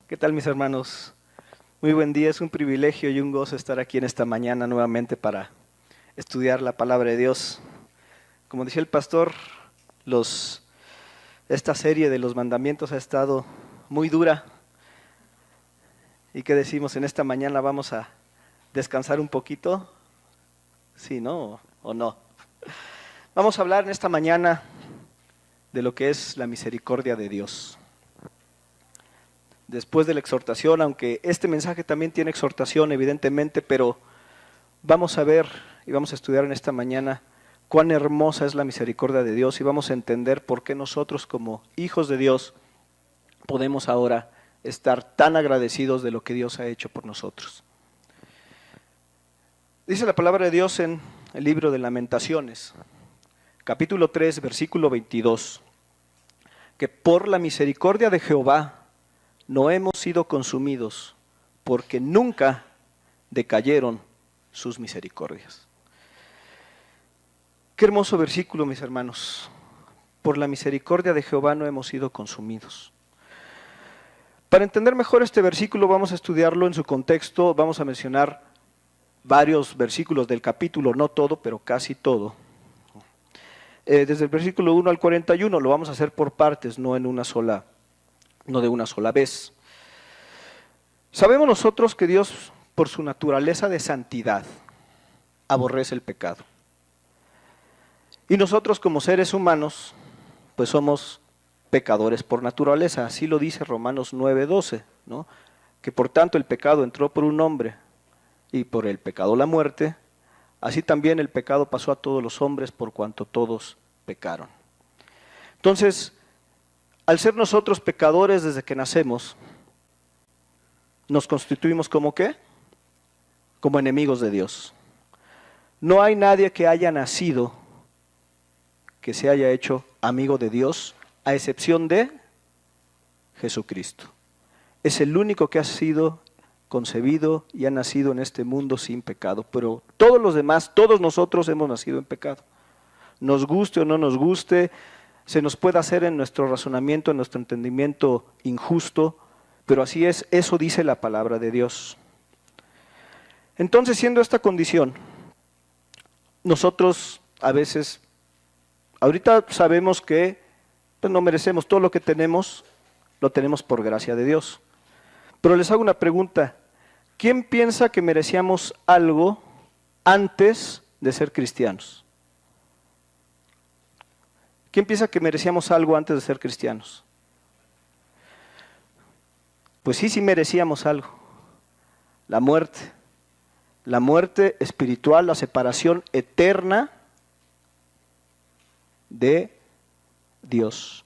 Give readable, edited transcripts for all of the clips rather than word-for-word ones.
¿Qué tal, mis hermanos? Muy buen día, es un privilegio y un gozo estar aquí en esta mañana nuevamente para estudiar la palabra de Dios. Como decía el pastor, esta serie de los mandamientos ha estado muy dura. ¿Y qué decimos? En esta mañana vamos a descansar un poquito. ¿Sí, no? ¿O no? Vamos a hablar en esta mañana de lo que es la misericordia de Dios. Después de la exhortación, aunque este mensaje también tiene exhortación evidentemente, pero vamos a ver y vamos a estudiar en esta mañana cuán hermosa es la misericordia de Dios y vamos a entender por qué nosotros como hijos de Dios podemos ahora estar tan agradecidos de lo que Dios ha hecho por nosotros. Dice la palabra de Dios en el libro de Lamentaciones, capítulo 3, versículo 22, que por la misericordia de Jehová no hemos sido consumidos, porque nunca decayeron sus misericordias. Qué hermoso versículo, mis hermanos. Por la misericordia de Jehová no hemos sido consumidos. Para entender mejor este versículo vamos a estudiarlo en su contexto, vamos a mencionar varios versículos del capítulo, no todo, pero casi todo. Desde el versículo 1 al 41 lo vamos a hacer por partes, no de una sola vez. Sabemos nosotros que Dios, por su naturaleza de santidad, aborrece el pecado. Y nosotros como seres humanos, pues somos pecadores por naturaleza. Así lo dice Romanos 9:12, ¿no? Que por tanto el pecado entró por un hombre y por el pecado la muerte, así también el pecado pasó a todos los hombres por cuanto todos pecaron. Entonces, al ser nosotros pecadores desde que nacemos, nos constituimos como ¿qué? Como enemigos de Dios. No hay nadie que haya nacido que se haya hecho amigo de Dios, a excepción de Jesucristo. Es el único que ha sido concebido y ha nacido en este mundo sin pecado, pero todos los demás, todos nosotros hemos nacido en pecado. Nos guste o no nos guste, se nos puede hacer en nuestro razonamiento, en nuestro entendimiento injusto, pero así es, eso dice la palabra de Dios. Entonces, siendo esta condición, nosotros a veces, ahorita sabemos que pues, no merecemos todo lo que tenemos, lo tenemos por gracia de Dios. Pero les hago una pregunta, ¿quién piensa que merecíamos algo antes de ser cristianos? ¿Quién piensa que merecíamos algo antes de ser cristianos? Pues sí merecíamos algo, la muerte espiritual, la separación eterna de Dios.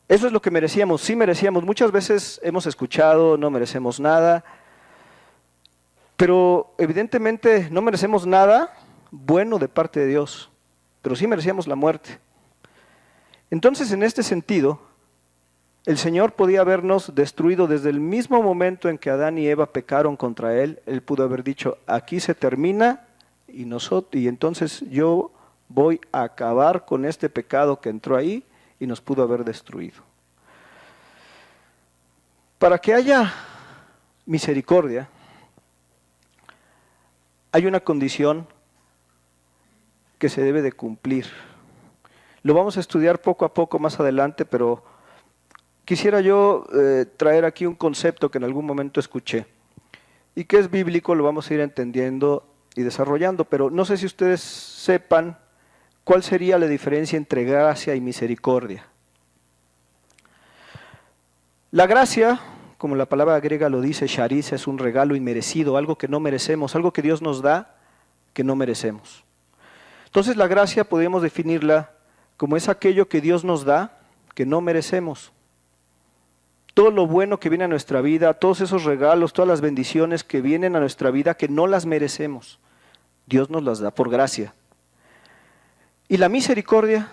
Eso es lo que merecíamos, sí merecíamos. Muchas veces hemos escuchado, no merecemos nada, pero evidentemente no merecemos nada bueno de parte de Dios, pero sí merecíamos la muerte. Entonces, en este sentido, el Señor podía habernos destruido desde el mismo momento en que Adán y Eva pecaron contra Él. Él pudo haber dicho, aquí se termina y entonces yo voy a acabar con este pecado que entró ahí y nos pudo haber destruido. Para que haya misericordia, hay una condición que se debe de cumplir. Lo vamos a estudiar poco a poco más adelante, pero quisiera yo traer aquí un concepto que en algún momento escuché y que es bíblico, lo vamos a ir entendiendo y desarrollando, pero no sé si ustedes sepan cuál sería la diferencia entre gracia y misericordia. La gracia, como la palabra griega lo dice, charis, es un regalo inmerecido, algo que no merecemos, algo que Dios nos da que no merecemos. Entonces la gracia podemos definirla como es aquello que Dios nos da que no merecemos. Todo lo bueno que viene a nuestra vida, todos esos regalos, todas las bendiciones que vienen a nuestra vida que no las merecemos, Dios nos las da por gracia. Y la misericordia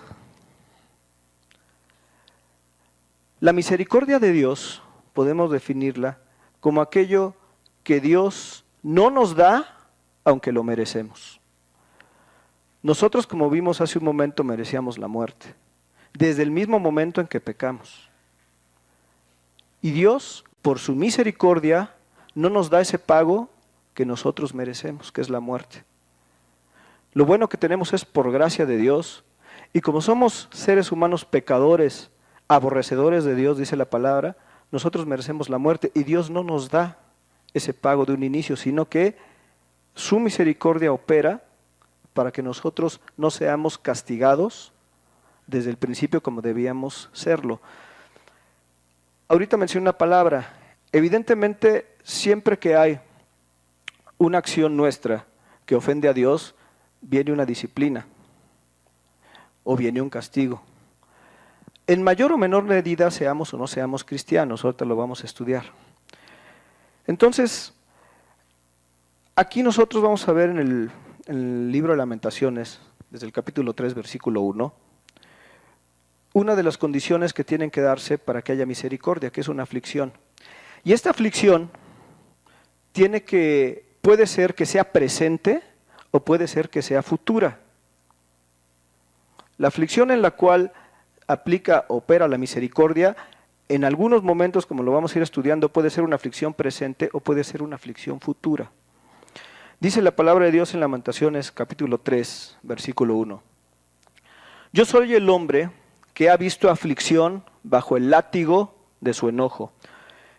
de Dios podemos definirla como aquello que Dios no nos da aunque lo merecemos. Nosotros, como vimos hace un momento, merecíamos la muerte, desde el mismo momento en que pecamos. Y Dios, por su misericordia, no nos da ese pago que nosotros merecemos, que es la muerte. Lo bueno que tenemos es por gracia de Dios, y como somos seres humanos pecadores, aborrecedores de Dios, dice la palabra, nosotros merecemos la muerte, y Dios no nos da ese pago de un inicio, sino que su misericordia opera para que nosotros no seamos castigados desde el principio como debíamos serlo. Ahorita mencioné una palabra. Evidentemente, siempre que hay una acción nuestra que ofende a Dios, viene una disciplina o viene un castigo. En mayor o menor medida, seamos o no seamos cristianos, ahorita lo vamos a estudiar. Entonces, aquí nosotros vamos a ver en el libro de Lamentaciones, desde el capítulo 3, versículo 1, una de las condiciones que tienen que darse para que haya misericordia, que es una aflicción. Y esta aflicción puede ser que sea presente o puede ser que sea futura. La aflicción en la cual opera la misericordia, en algunos momentos, como lo vamos a ir estudiando, puede ser una aflicción presente o puede ser una aflicción futura. Dice la palabra de Dios en Lamentaciones, capítulo 3, versículo 1. Yo soy el hombre que ha visto aflicción bajo el látigo de su enojo.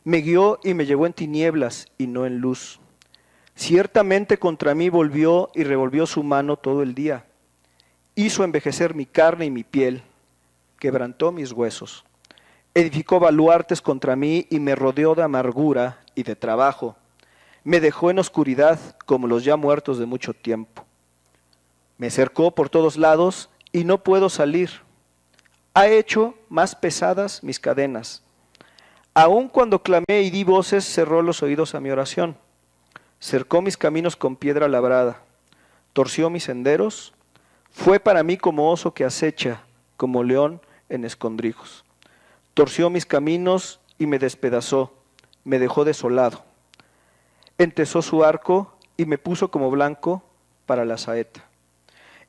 Me guió y me llevó en tinieblas y no en luz. Ciertamente contra mí volvió y revolvió su mano todo el día. Hizo envejecer mi carne y mi piel, quebrantó mis huesos. Edificó baluartes contra mí y me rodeó de amargura y de trabajo. Me dejó en oscuridad como los ya muertos de mucho tiempo. Me cercó por todos lados y no puedo salir. Ha hecho más pesadas mis cadenas. Aun cuando clamé y di voces, cerró los oídos a mi oración. Cercó mis caminos con piedra labrada. Torció mis senderos. Fue para mí como oso que acecha, como león en escondrijos. Torció mis caminos y me despedazó. Me dejó desolado. Entesó su arco y me puso como blanco para la saeta.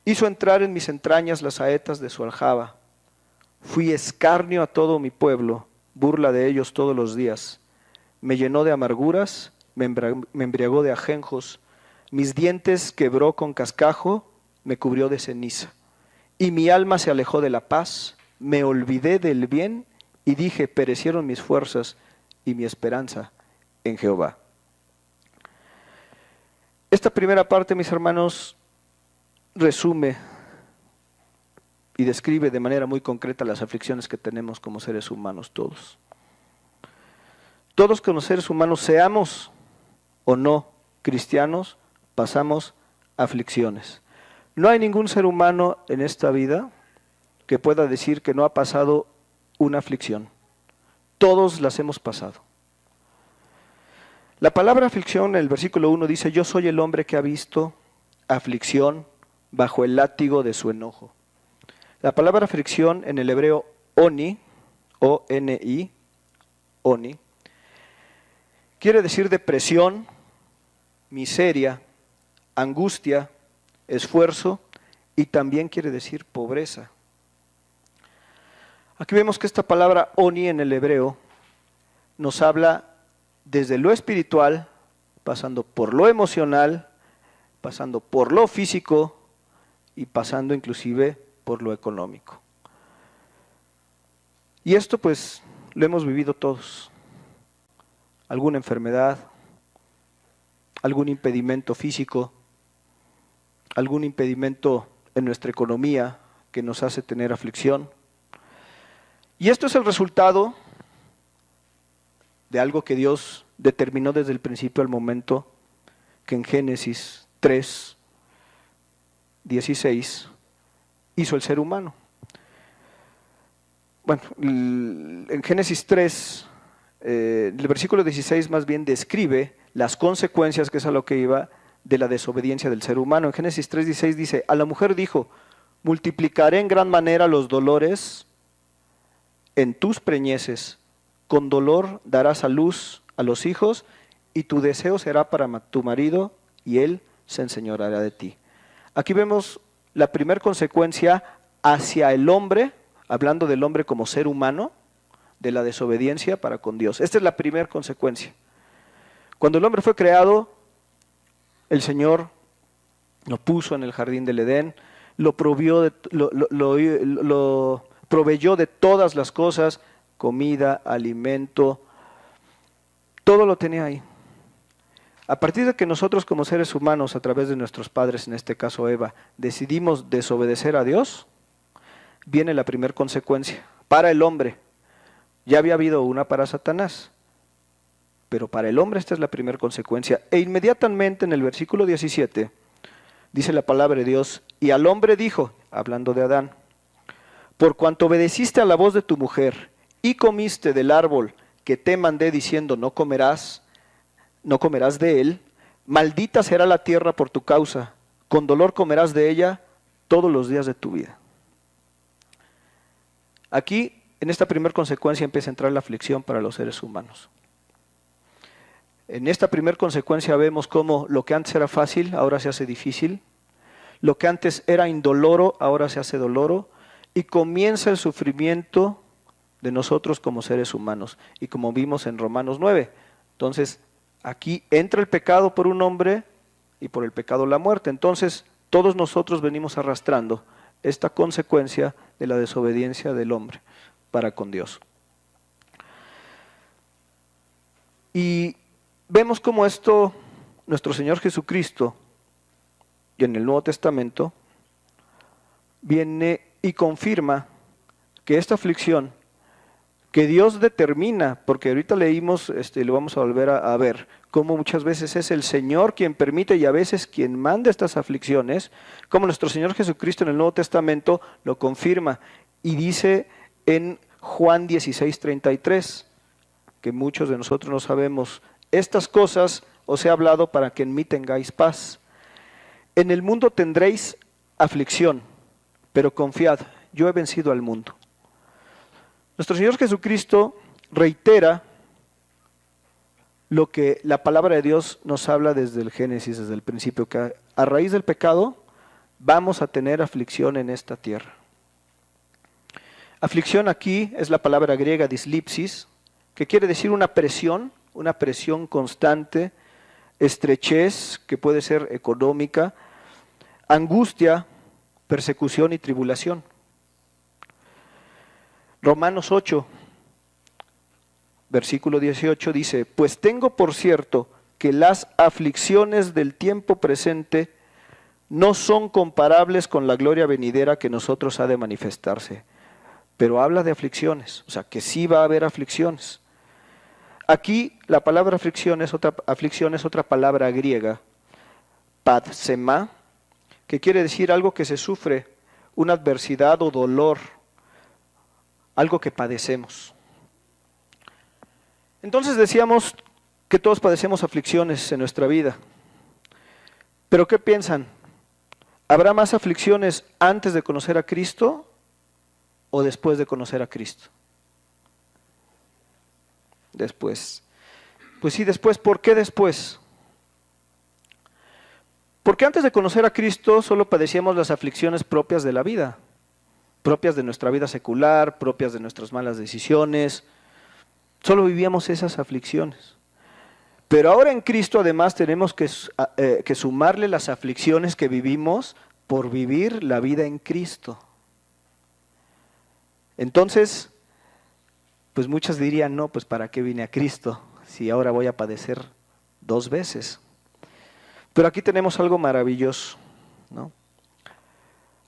Hizo entrar en mis entrañas las saetas de su aljaba. Fui escarnio a todo mi pueblo, burla de ellos todos los días. Me llenó de amarguras, me embriagó de ajenjos. Mis dientes quebró con cascajo, me cubrió de ceniza. Y mi alma se alejó de la paz, me olvidé del bien y dije, perecieron mis fuerzas y mi esperanza en Jehová. Esta primera parte, mis hermanos, resume y describe de manera muy concreta las aflicciones que tenemos como seres humanos todos. Todos como seres humanos, seamos o no cristianos, pasamos aflicciones. No hay ningún ser humano en esta vida que pueda decir que no ha pasado una aflicción. Todos las hemos pasado. La palabra aflicción en el versículo 1 dice, yo soy el hombre que ha visto aflicción bajo el látigo de su enojo. La palabra aflicción en el hebreo oni, O-N-I, oni, quiere decir depresión, miseria, angustia, esfuerzo y también quiere decir pobreza. Aquí vemos que esta palabra oni en el hebreo nos habla desde lo espiritual, pasando por lo emocional, pasando por lo físico y pasando inclusive por lo económico. Y esto pues lo hemos vivido todos. Alguna enfermedad, algún impedimento físico, algún impedimento en nuestra economía que nos hace tener aflicción. Y esto es el resultado de algo que Dios determinó desde el principio al momento que en Génesis 3, 16 hizo el ser humano. Bueno, en Génesis 3, el versículo 16 más bien describe las consecuencias, que es a lo que iba, de la desobediencia del ser humano. En Génesis 3:16 dice, a la mujer dijo, multiplicaré en gran manera los dolores en tus preñeces, con dolor darás a luz a los hijos, y tu deseo será para tu marido, y él se enseñoreará de ti. Aquí vemos la primera consecuencia hacia el hombre, hablando del hombre como ser humano, de la desobediencia para con Dios. Esta es la primera consecuencia. Cuando el hombre fue creado, el Señor lo puso en el jardín del Edén, lo proveyó de todas las cosas, comida, alimento, todo lo tenía ahí. A partir de que nosotros como seres humanos, a través de nuestros padres, en este caso Eva, decidimos desobedecer a Dios, viene la primera consecuencia. Para el hombre, ya había habido una para Satanás, pero para el hombre esta es la primera consecuencia. E inmediatamente en el versículo 17, dice la palabra de Dios, y al hombre dijo, hablando de Adán, por cuanto obedeciste a la voz de tu mujer y comiste del árbol que te mandé diciendo no comerás de él, maldita será la tierra por tu causa, con dolor comerás de ella todos los días de tu vida. Aquí, en esta primera consecuencia, empieza a entrar la aflicción para los seres humanos. En esta primera consecuencia vemos cómo lo que antes era fácil, ahora se hace difícil. Lo que antes era indoloro, ahora se hace doloro. Y comienza el sufrimiento de nosotros como seres humanos. Y como vimos en Romanos 9. Entonces, aquí entra el pecado por un hombre y por el pecado la muerte. Entonces, todos nosotros venimos arrastrando esta consecuencia de la desobediencia del hombre para con Dios. Y vemos cómo esto, nuestro Señor Jesucristo, y en el Nuevo Testamento, viene y confirma que esta aflicción que Dios determina, porque ahorita leímos, lo vamos a volver a ver, cómo muchas veces es el Señor quien permite y a veces quien manda estas aflicciones, como nuestro Señor Jesucristo en el Nuevo Testamento lo confirma y dice en Juan 16:33, que muchos de nosotros no sabemos, estas cosas os he hablado para que en mí tengáis paz. En el mundo tendréis aflicción, pero confiad, yo he vencido al mundo. Nuestro Señor Jesucristo reitera lo que la palabra de Dios nos habla desde el Génesis, desde el principio, que a raíz del pecado vamos a tener aflicción en esta tierra. Aflicción aquí es la palabra griega dislipsis, que quiere decir una presión constante, estrechez, que puede ser económica, angustia, persecución y tribulación. Romanos 8, versículo 18 dice, pues tengo por cierto que las aflicciones del tiempo presente no son comparables con la gloria venidera que nosotros ha de manifestarse. Pero habla de aflicciones, o sea que sí va a haber aflicciones. Aquí la palabra aflicción es otra palabra griega, padsema, que quiere decir algo que se sufre, una adversidad o dolor, algo que padecemos. Entonces decíamos que todos padecemos aflicciones en nuestra vida. ¿Pero qué piensan? ¿Habrá más aflicciones antes de conocer a Cristo o después de conocer a Cristo? Después. Pues sí, después. ¿Por qué después? Porque antes de conocer a Cristo solo padecíamos las aflicciones propias de la vida, propias de nuestra vida secular, propias de nuestras malas decisiones. Solo vivíamos esas aflicciones. Pero ahora en Cristo además tenemos que sumarle las aflicciones que vivimos por vivir la vida en Cristo. Entonces, pues muchos dirían, no, pues ¿para qué vine a Cristo si ahora voy a padecer 2 veces? Pero aquí tenemos algo maravilloso, ¿no?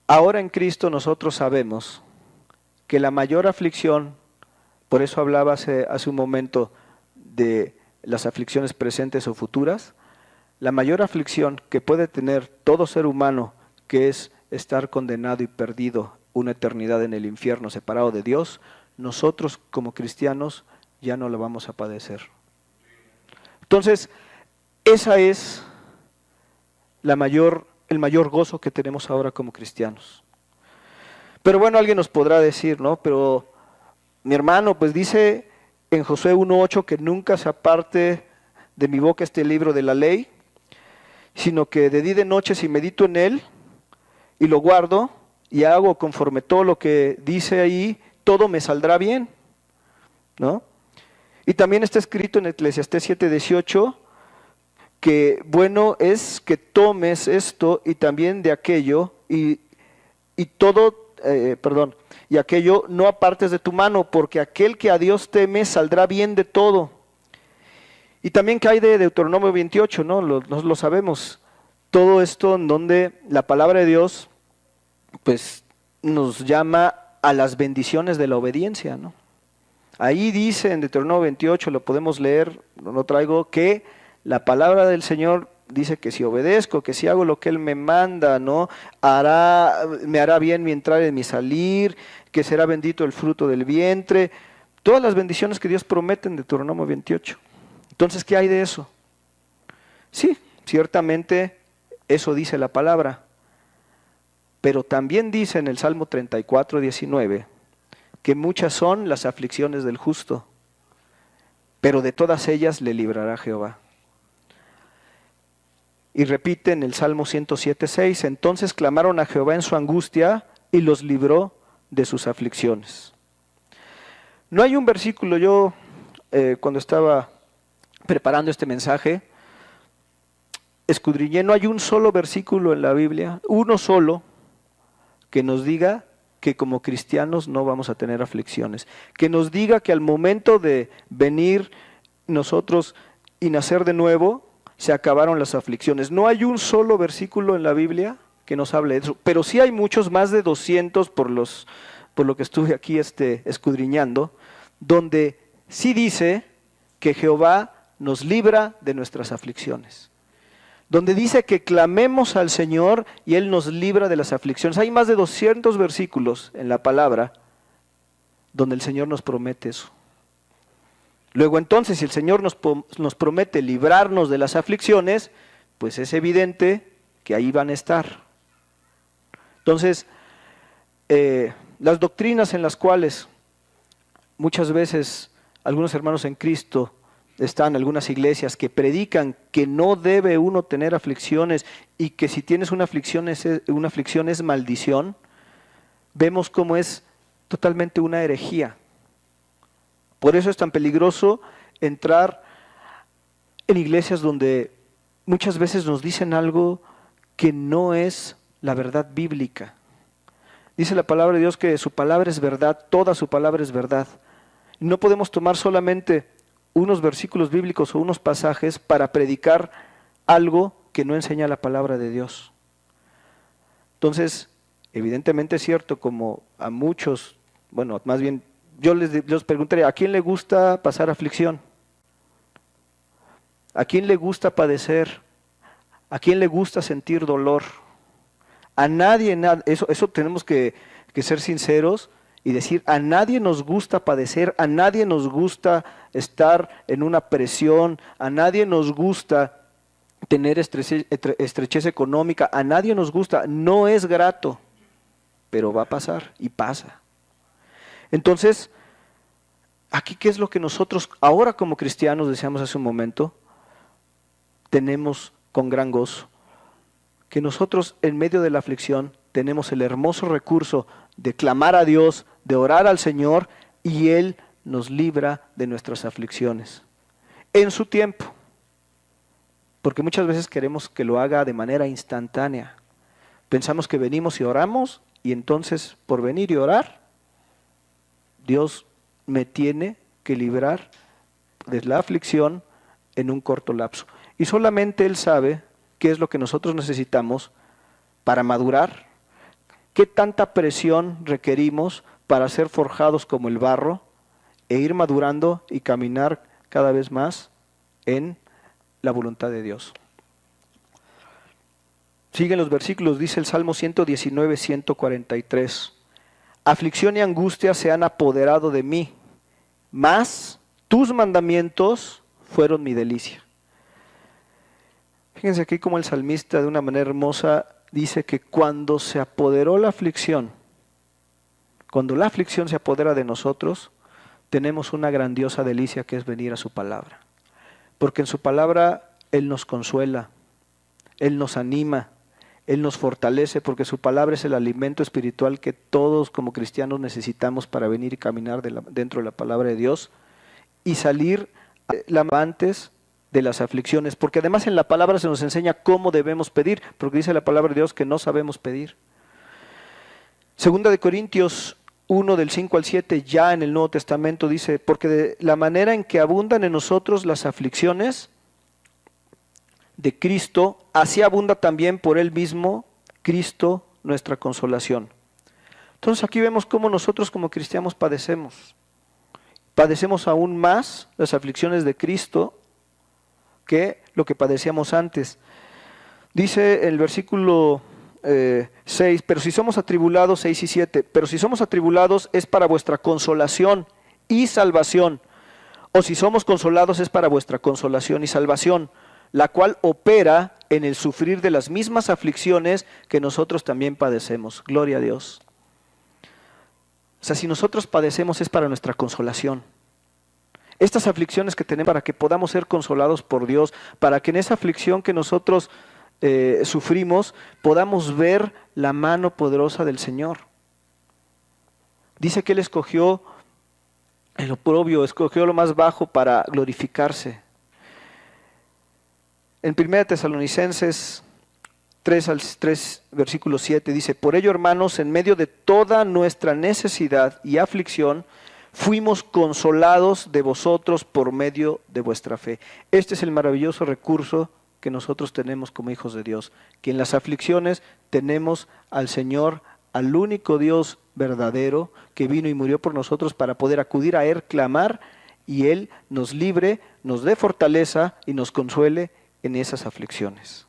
Ahora en Cristo nosotros sabemos que la mayor aflicción, por eso hablaba hace un momento de las aflicciones presentes o futuras, la mayor aflicción que puede tener todo ser humano, que es estar condenado y perdido una eternidad en el infierno, separado de Dios, nosotros como cristianos ya no la vamos a padecer. Entonces, esa es el mayor gozo que tenemos ahora como cristianos. Pero bueno, alguien nos podrá decir, ¿no? Pero mi hermano, pues dice en Josué 1:8 que nunca se aparte de mi boca este libro de la ley, sino que de día y de noche si medito en él y lo guardo y hago conforme todo lo que dice ahí, todo me saldrá bien. ¿no? Y también está escrito en Eclesiastés 7:18 que bueno es que tomes esto y también de aquello y aquello no apartes de tu mano, porque aquel que a Dios teme saldrá bien de todo. Y también que hay de Deuteronomio 28, ¿no? Lo sabemos. Todo esto en donde la palabra de Dios pues nos llama a las bendiciones de la obediencia, ¿no? Ahí dice en Deuteronomio 28, lo podemos leer, no traigo, que la palabra del Señor dice que si obedezco, que si hago lo que Él me manda, ¿no? Me hará bien mi entrar y mi salir, que será bendito el fruto del vientre. Todas las bendiciones que Dios promete en Deuteronomio 28. Entonces, ¿qué hay de eso? Sí, ciertamente eso dice la palabra. Pero también dice en el Salmo 34:19 que muchas son las aflicciones del justo, pero de todas ellas le librará Jehová. Y repite en el Salmo 107:6, entonces clamaron a Jehová en su angustia y los libró de sus aflicciones. No hay un versículo, yo cuando estaba preparando este mensaje, escudriñé, no hay un solo versículo en la Biblia, uno solo, que nos diga que como cristianos no vamos a tener aflicciones, que nos diga que al momento de venir nosotros y nacer de nuevo, se acabaron las aflicciones. No hay un solo versículo en la Biblia que nos hable de eso, pero sí hay muchos, más de 200 por lo que estuve aquí escudriñando, donde sí dice que Jehová nos libra de nuestras aflicciones. Donde dice que clamemos al Señor y Él nos libra de las aflicciones. Hay más de 200 versículos en la palabra donde el Señor nos promete eso. Luego entonces, si el Señor nos promete librarnos de las aflicciones, pues es evidente que ahí van a estar. Entonces, las doctrinas en las cuales muchas veces algunos hermanos en Cristo están, algunas iglesias que predican que no debe uno tener aflicciones y que si tienes una aflicción es maldición, vemos cómo es totalmente una herejía. Por eso es tan peligroso entrar en iglesias donde muchas veces nos dicen algo que no es la verdad bíblica. Dice la palabra de Dios que su palabra es verdad, toda su palabra es verdad. No podemos tomar solamente unos versículos bíblicos o unos pasajes para predicar algo que no enseña la palabra de Dios. Entonces, evidentemente es cierto, como a muchos, bueno, más bien, yo les preguntaría, ¿a quién le gusta pasar aflicción? ¿A quién le gusta padecer? ¿A quién le gusta sentir dolor? A nadie, eso tenemos que ser sinceros y decir, a nadie nos gusta padecer, a nadie nos gusta estar en una presión, a nadie nos gusta tener estrechez económica, a nadie nos gusta, no es grato, pero va a pasar y pasa. Entonces, aquí qué es lo que nosotros ahora como cristianos, decíamos hace un momento, tenemos con gran gozo, que nosotros en medio de la aflicción tenemos el hermoso recurso de clamar a Dios, de orar al Señor y Él nos libra de nuestras aflicciones en su tiempo, porque muchas veces queremos que lo haga de manera instantánea. Pensamos que venimos y oramos y entonces por venir y orar Dios me tiene que librar de la aflicción en un corto lapso. Y solamente Él sabe qué es lo que nosotros necesitamos para madurar, qué tanta presión requerimos para ser forjados como el barro e ir madurando y caminar cada vez más en la voluntad de Dios. Siguen los versículos, dice el Salmo 119, 143. Aflicción y angustia se han apoderado de mí, mas tus mandamientos fueron mi delicia. Fíjense aquí como el salmista de una manera hermosa dice que cuando se apoderó la aflicción, cuando la aflicción se apodera de nosotros, tenemos una grandiosa delicia que es venir a su palabra. Porque en su palabra Él nos consuela, Él nos anima, Él nos fortalece, porque su palabra es el alimento espiritual que todos como cristianos necesitamos para venir y caminar dentro de la palabra de Dios. y salir antes de las aflicciones, porque además en la palabra se nos enseña cómo debemos pedir, porque dice la palabra de Dios que no sabemos pedir. Segunda de Corintios 1 del 5 al 7, ya en el Nuevo Testamento dice, porque de la manera en que abundan en nosotros las aflicciones de Cristo, así abunda también por él mismo Cristo nuestra consolación. Entonces aquí vemos cómo nosotros como cristianos padecemos. Padecemos aún más las aflicciones de Cristo que lo que padecíamos antes. Dice el versículo 6, pero si somos atribulados, 6 y 7, pero si somos atribulados es para vuestra consolación y salvación, o si somos consolados es para vuestra consolación y salvación, la cual opera en el sufrir de las mismas aflicciones que nosotros también padecemos. Gloria a Dios. O sea, si nosotros padecemos es para nuestra consolación. Estas aflicciones que tenemos para que podamos ser consolados por Dios, para que en esa aflicción que nosotros sufrimos podamos ver la mano poderosa del Señor. Dice que Él escogió el oprobio, escogió lo más bajo para glorificarse. En 1 Tesalonicenses 3 versículo 7 dice, por ello, hermanos, en medio de toda nuestra necesidad y aflicción, fuimos consolados de vosotros por medio de vuestra fe. Este es el maravilloso recurso que nosotros tenemos como hijos de Dios, que en las aflicciones tenemos al Señor, al único Dios verdadero, que vino y murió por nosotros para poder acudir a Él, clamar, y Él nos libre, nos dé fortaleza y nos consuele en esas aflicciones.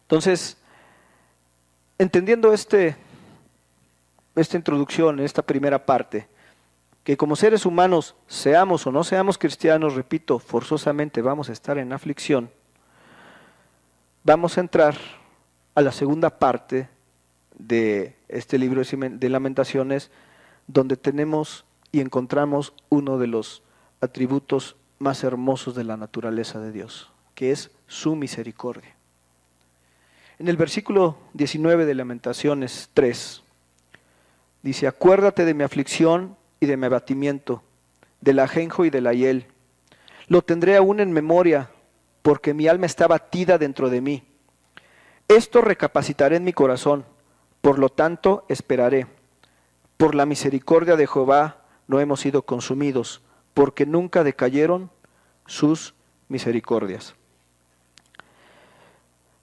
Entonces, entendiendo esta introducción, esta primera parte, que como seres humanos, seamos o no seamos cristianos, repito, forzosamente vamos a estar en aflicción, vamos a entrar a la segunda parte de este libro de Lamentaciones, donde tenemos y encontramos uno de los atributos más hermosos de la naturaleza de Dios, que es su misericordia. En el versículo 19 de Lamentaciones 3, dice, acuérdate de mi aflicción y de mi abatimiento, del ajenjo y del hiel. Lo tendré aún en memoria, porque mi alma está batida dentro de mí. Esto recapacitaré en mi corazón, por lo tanto esperaré. Por la misericordia de Jehová no hemos sido consumidos, porque nunca decayeron sus misericordias.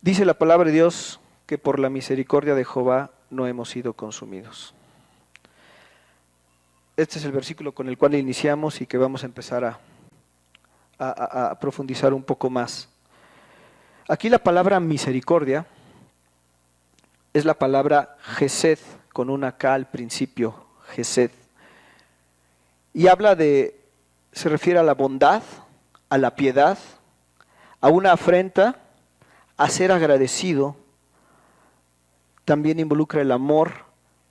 Dice la palabra de Dios que por la misericordia de Jehová no hemos sido consumidos. Este es el versículo con el cual iniciamos y que vamos a empezar a profundizar un poco más. Aquí la palabra misericordia es la palabra Gesed, con una K al principio, Gesed. Y se refiere a la bondad, a la piedad, a una afrenta, a ser agradecido. También involucra el amor,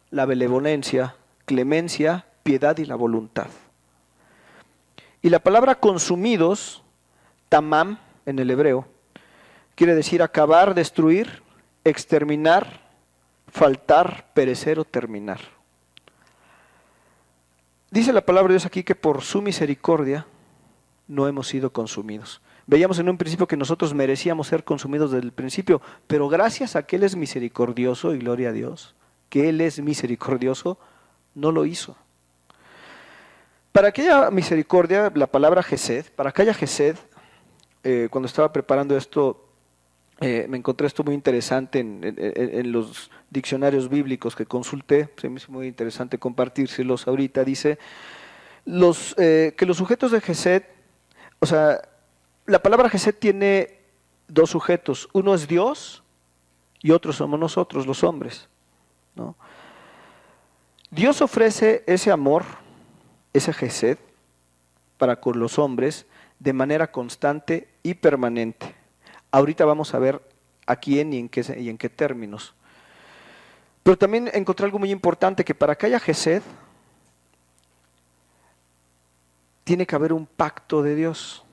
la benevolencia, clemencia, piedad y la voluntad. Y la palabra consumidos, tamam en el hebreo, quiere decir acabar, destruir, exterminar, faltar, perecer o terminar. Dice la palabra de Dios aquí que por su misericordia no hemos sido consumidos. Veíamos en un principio que nosotros merecíamos ser consumidos desde el principio, pero gracias a que Él es misericordioso, y gloria a Dios, que Él es misericordioso, no lo hizo. Para que haya misericordia, la palabra Gesed, para que haya Gesed, cuando estaba preparando esto, me encontré esto muy interesante en los diccionarios bíblicos que consulté, se me hizo muy interesante compartírselos ahorita. Dice que los sujetos de Gesed, o sea, la palabra Gesed tiene dos sujetos, uno es Dios y otro somos nosotros, los hombres, ¿no? Dios ofrece ese amor, ese Gesed, para con los hombres de manera constante y permanente. Ahorita vamos a ver a quién y en qué términos. Pero también encontré algo muy importante, que para que haya Gesed, tiene que haber un pacto de Dios.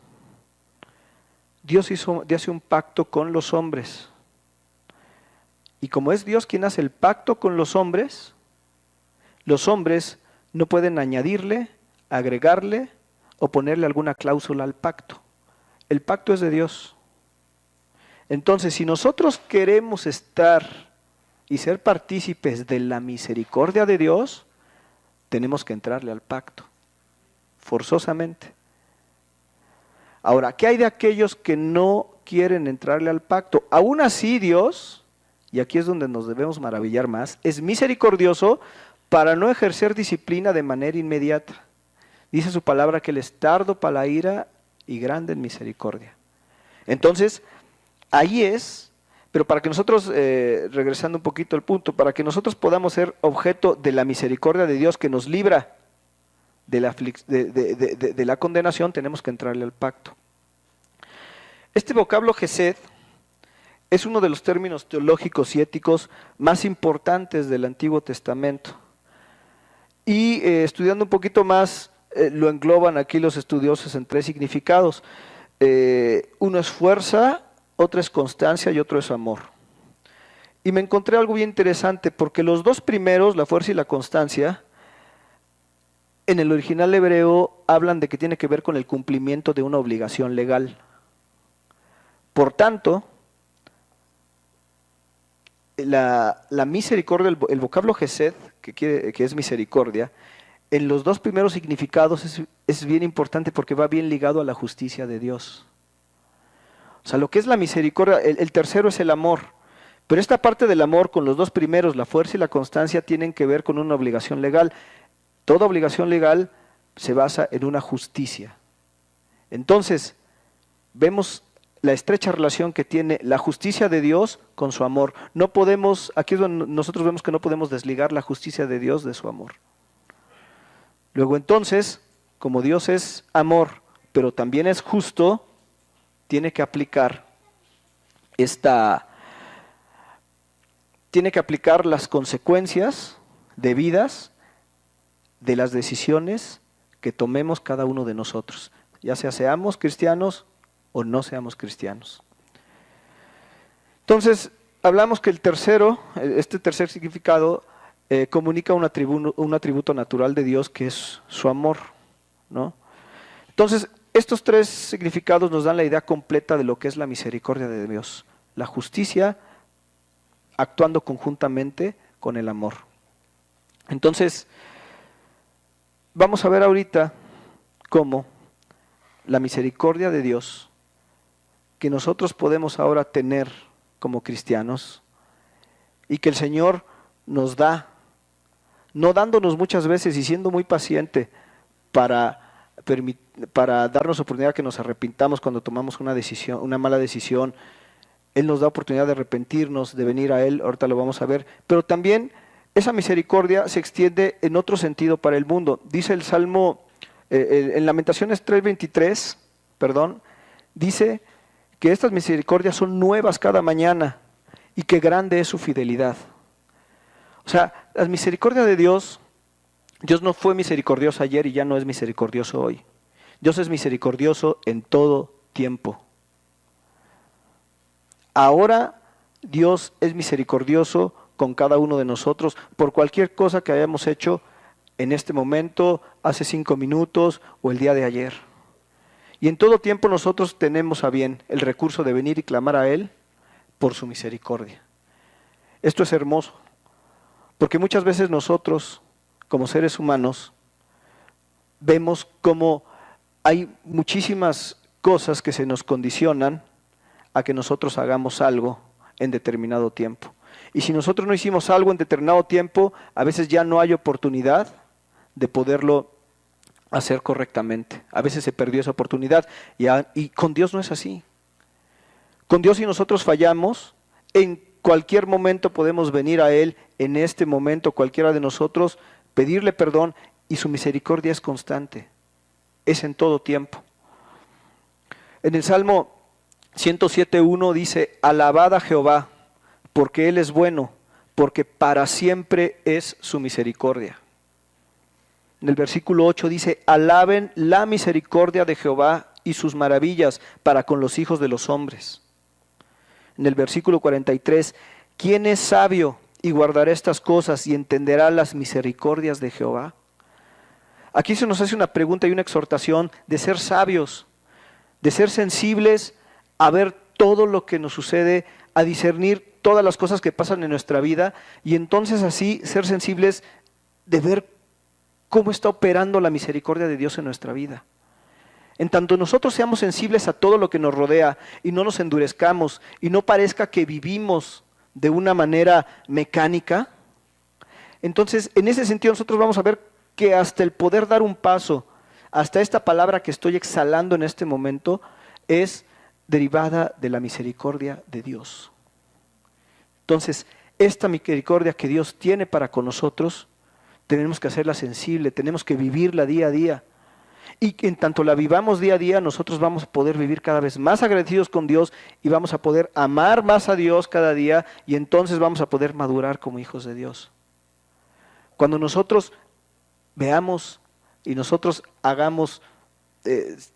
Dios hace un pacto con los hombres. Y como es Dios quien hace el pacto con los hombres no pueden añadirle, agregarle o ponerle alguna cláusula al pacto. El pacto es de Dios. Entonces, si nosotros queremos estar y ser partícipes de la misericordia de Dios, tenemos que entrarle al pacto, forzosamente. Ahora, ¿qué hay de aquellos que no quieren entrarle al pacto? Aún así Dios, y aquí es donde nos debemos maravillar más, es misericordioso para no ejercer disciplina de manera inmediata. Dice su palabra que Él es tardo para la ira y grande en misericordia. Entonces, ahí es, pero para que nosotros, regresando un poquito al punto, para que nosotros podamos ser objeto de la misericordia de Dios que nos libra de la condenación, tenemos que entrarle al pacto. Este vocablo Gesed es uno de los términos teológicos y éticos más importantes del Antiguo Testamento. Y estudiando un poquito más, lo engloban aquí los estudiosos en 3 significados. Uno es fuerza, otro es constancia y otro es amor. Y me encontré algo bien interesante, porque los 2 primeros, la fuerza y la constancia, en el original hebreo hablan de que tiene que ver con el cumplimiento de una obligación legal. Por tanto, la misericordia, el vocablo Gesed, que es misericordia, en los 2 primeros significados es bien importante porque va bien ligado a la justicia de Dios. O sea, lo que es la misericordia, el tercero es el amor. Pero esta parte del amor con los 2 primeros, la fuerza y la constancia, tienen que ver con una obligación legal. Toda obligación legal se basa en una justicia. Entonces, vemos la estrecha relación que tiene la justicia de Dios con su amor. No podemos, aquí es donde nosotros vemos que no podemos desligar la justicia de Dios de su amor. Luego entonces, como Dios es amor, pero también es justo, tiene que aplicar las consecuencias debidas de las decisiones que tomemos cada uno de nosotros, ya sea seamos cristianos o no seamos cristianos. Entonces, hablamos que este tercer significado comunica un atributo natural de Dios que es su amor, ¿no? Entonces, estos 3 significados nos dan la idea completa de lo que es la misericordia de Dios, la justicia actuando conjuntamente con el amor. Entonces, vamos a ver ahorita cómo la misericordia de Dios que nosotros podemos ahora tener como cristianos y que el Señor nos da, no dándonos muchas veces y siendo muy paciente para darnos oportunidad que nos arrepintamos cuando tomamos una mala decisión. Él nos da oportunidad de arrepentirnos, de venir a Él, ahorita lo vamos a ver, pero también esa misericordia se extiende en otro sentido para el mundo. Dice el Salmo, en Lamentaciones 3:23, dice que estas misericordias son nuevas cada mañana y que grande es su fidelidad. O sea, la misericordia de Dios no fue misericordioso ayer y ya no es misericordioso hoy. Dios es misericordioso en todo tiempo. Ahora Dios es misericordioso con cada uno de nosotros por cualquier cosa que hayamos hecho en este momento, hace 5 minutos o el día de ayer. Y en todo tiempo nosotros tenemos a bien el recurso de venir y clamar a Él por su misericordia. Esto es hermoso, porque muchas veces nosotros, como seres humanos, vemos cómo hay muchísimas cosas que se nos condicionan a que nosotros hagamos algo en determinado tiempo. Y si nosotros no hicimos algo en determinado tiempo, a veces ya no hay oportunidad de poderlo hacer correctamente. A veces se perdió esa oportunidad y con Dios no es así. Con Dios, si nosotros fallamos, en cualquier momento podemos venir a Él, en este momento cualquiera de nosotros, pedirle perdón y su misericordia es constante, es en todo tiempo. En el Salmo 107:1 dice: alabad a Jehová, porque Él es bueno, porque para siempre es su misericordia. En el versículo 8 dice: alaben la misericordia de Jehová y sus maravillas para con los hijos de los hombres. En el versículo 43, ¿quién es sabio y guardará estas cosas y entenderá las misericordias de Jehová? Aquí se nos hace una pregunta y una exhortación de ser sabios, de ser sensibles a ver todo lo que nos sucede, a discernir todas las cosas que pasan en nuestra vida y entonces así ser sensibles de ver cómo está operando la misericordia de Dios en nuestra vida. En tanto nosotros seamos sensibles a todo lo que nos rodea y no nos endurezcamos y no parezca que vivimos de una manera mecánica, entonces en ese sentido nosotros vamos a ver que hasta el poder dar un paso, hasta esta palabra que estoy exhalando en este momento, es derivada de la misericordia de Dios. Entonces, esta misericordia que Dios tiene para con nosotros, tenemos que hacerla sensible, tenemos que vivirla día a día. Y en tanto la vivamos día a día, nosotros vamos a poder vivir cada vez más agradecidos con Dios y vamos a poder amar más a Dios cada día y entonces vamos a poder madurar como hijos de Dios. Cuando nosotros veamos y nosotros hagamos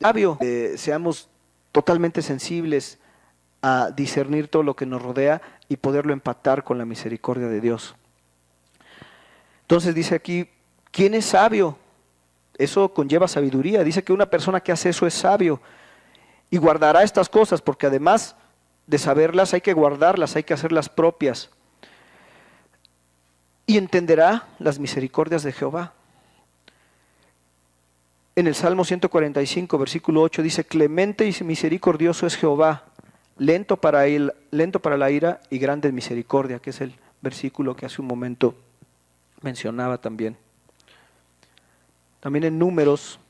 sabio, seamos totalmente sensibles a discernir todo lo que nos rodea y poderlo empatar con la misericordia de Dios. Entonces dice aquí, ¿quién es sabio? Eso conlleva sabiduría. Dice que una persona que hace eso es sabio y guardará estas cosas, porque además de saberlas hay que guardarlas, hay que hacerlas propias. Y entenderá las misericordias de Jehová. En el Salmo 145, versículo 8 dice, clemente y misericordioso es Jehová, lento para la ira y grande en misericordia, que es el versículo que hace un momento mencionaba también. También en Números,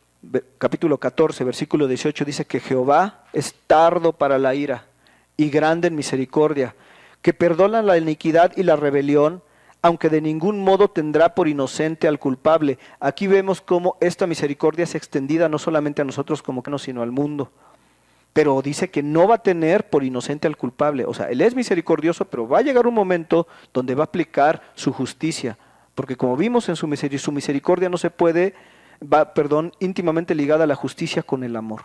capítulo 14, versículo 18, dice que Jehová es tardo para la ira y grande en misericordia, que perdona la iniquidad y la rebelión, aunque de ningún modo tendrá por inocente al culpable. Aquí vemos cómo esta misericordia es extendida no solamente a nosotros como que no, sino al mundo. Pero dice que no va a tener por inocente al culpable. O sea, Él es misericordioso, pero va a llegar un momento donde va a aplicar su justicia. Porque como vimos en su misericordia no se puede, íntimamente ligada a la justicia con el amor.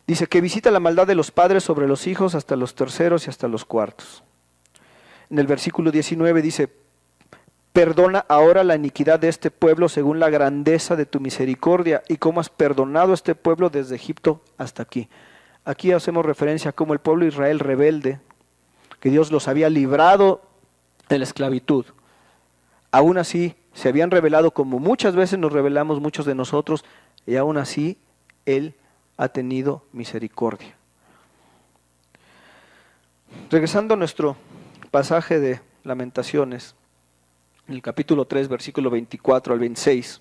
Dice que visita la maldad de los padres sobre los hijos hasta los terceros y hasta los cuartos. En el versículo 19 dice, perdona ahora la iniquidad de este pueblo según la grandeza de tu misericordia y cómo has perdonado a este pueblo desde Egipto hasta aquí. Aquí hacemos referencia a cómo el pueblo de Israel rebelde, que Dios los había librado de la esclavitud. Aún así, se habían rebelado como muchas veces nos rebelamos muchos de nosotros y aún así Él ha tenido misericordia. Regresando a nuestro pasaje de Lamentaciones, en el capítulo 3, versículo 24 al 26,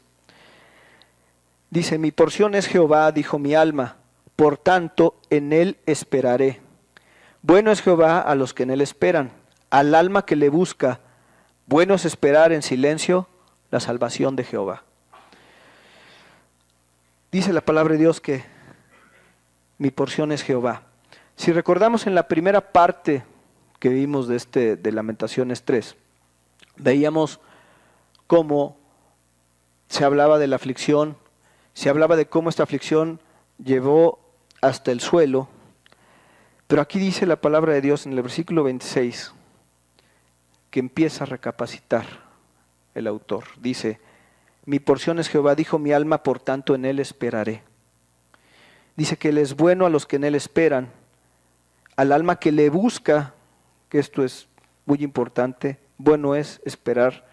dice, mi porción es Jehová, dijo mi alma, por tanto en Él esperaré. Bueno es Jehová a los que en Él esperan, al alma que le busca, bueno es esperar en silencio la salvación de Jehová. Dice la palabra de Dios que mi porción es Jehová. Si recordamos en la primera parte que vimos de Lamentaciones 3, veíamos cómo se hablaba de la aflicción, se hablaba de cómo esta aflicción llevó hasta el suelo, pero aquí dice la palabra de Dios en el versículo 26, que empieza a recapacitar el autor. Dice, mi porción es Jehová, dijo mi alma, por tanto en Él esperaré. Dice que Él es bueno a los que en Él esperan, al alma que le busca, que esto es muy importante, bueno es esperar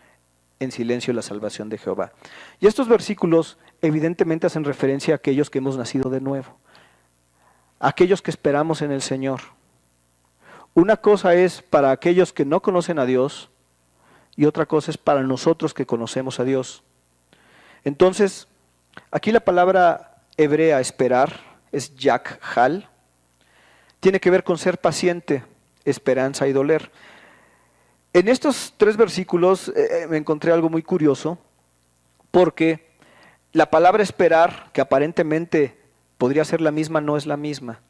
en silencio la salvación de Jehová. Y estos versículos evidentemente hacen referencia a aquellos que hemos nacido de nuevo, a aquellos que esperamos en el Señor. Una cosa es para aquellos que no conocen a Dios y otra cosa es para nosotros que conocemos a Dios. Entonces, aquí la palabra hebrea esperar es yakhal, tiene que ver con ser paciente, esperanza y doler. En estos 3 versículos me encontré algo muy curioso, porque la palabra esperar, que aparentemente podría ser la misma, no es la misma.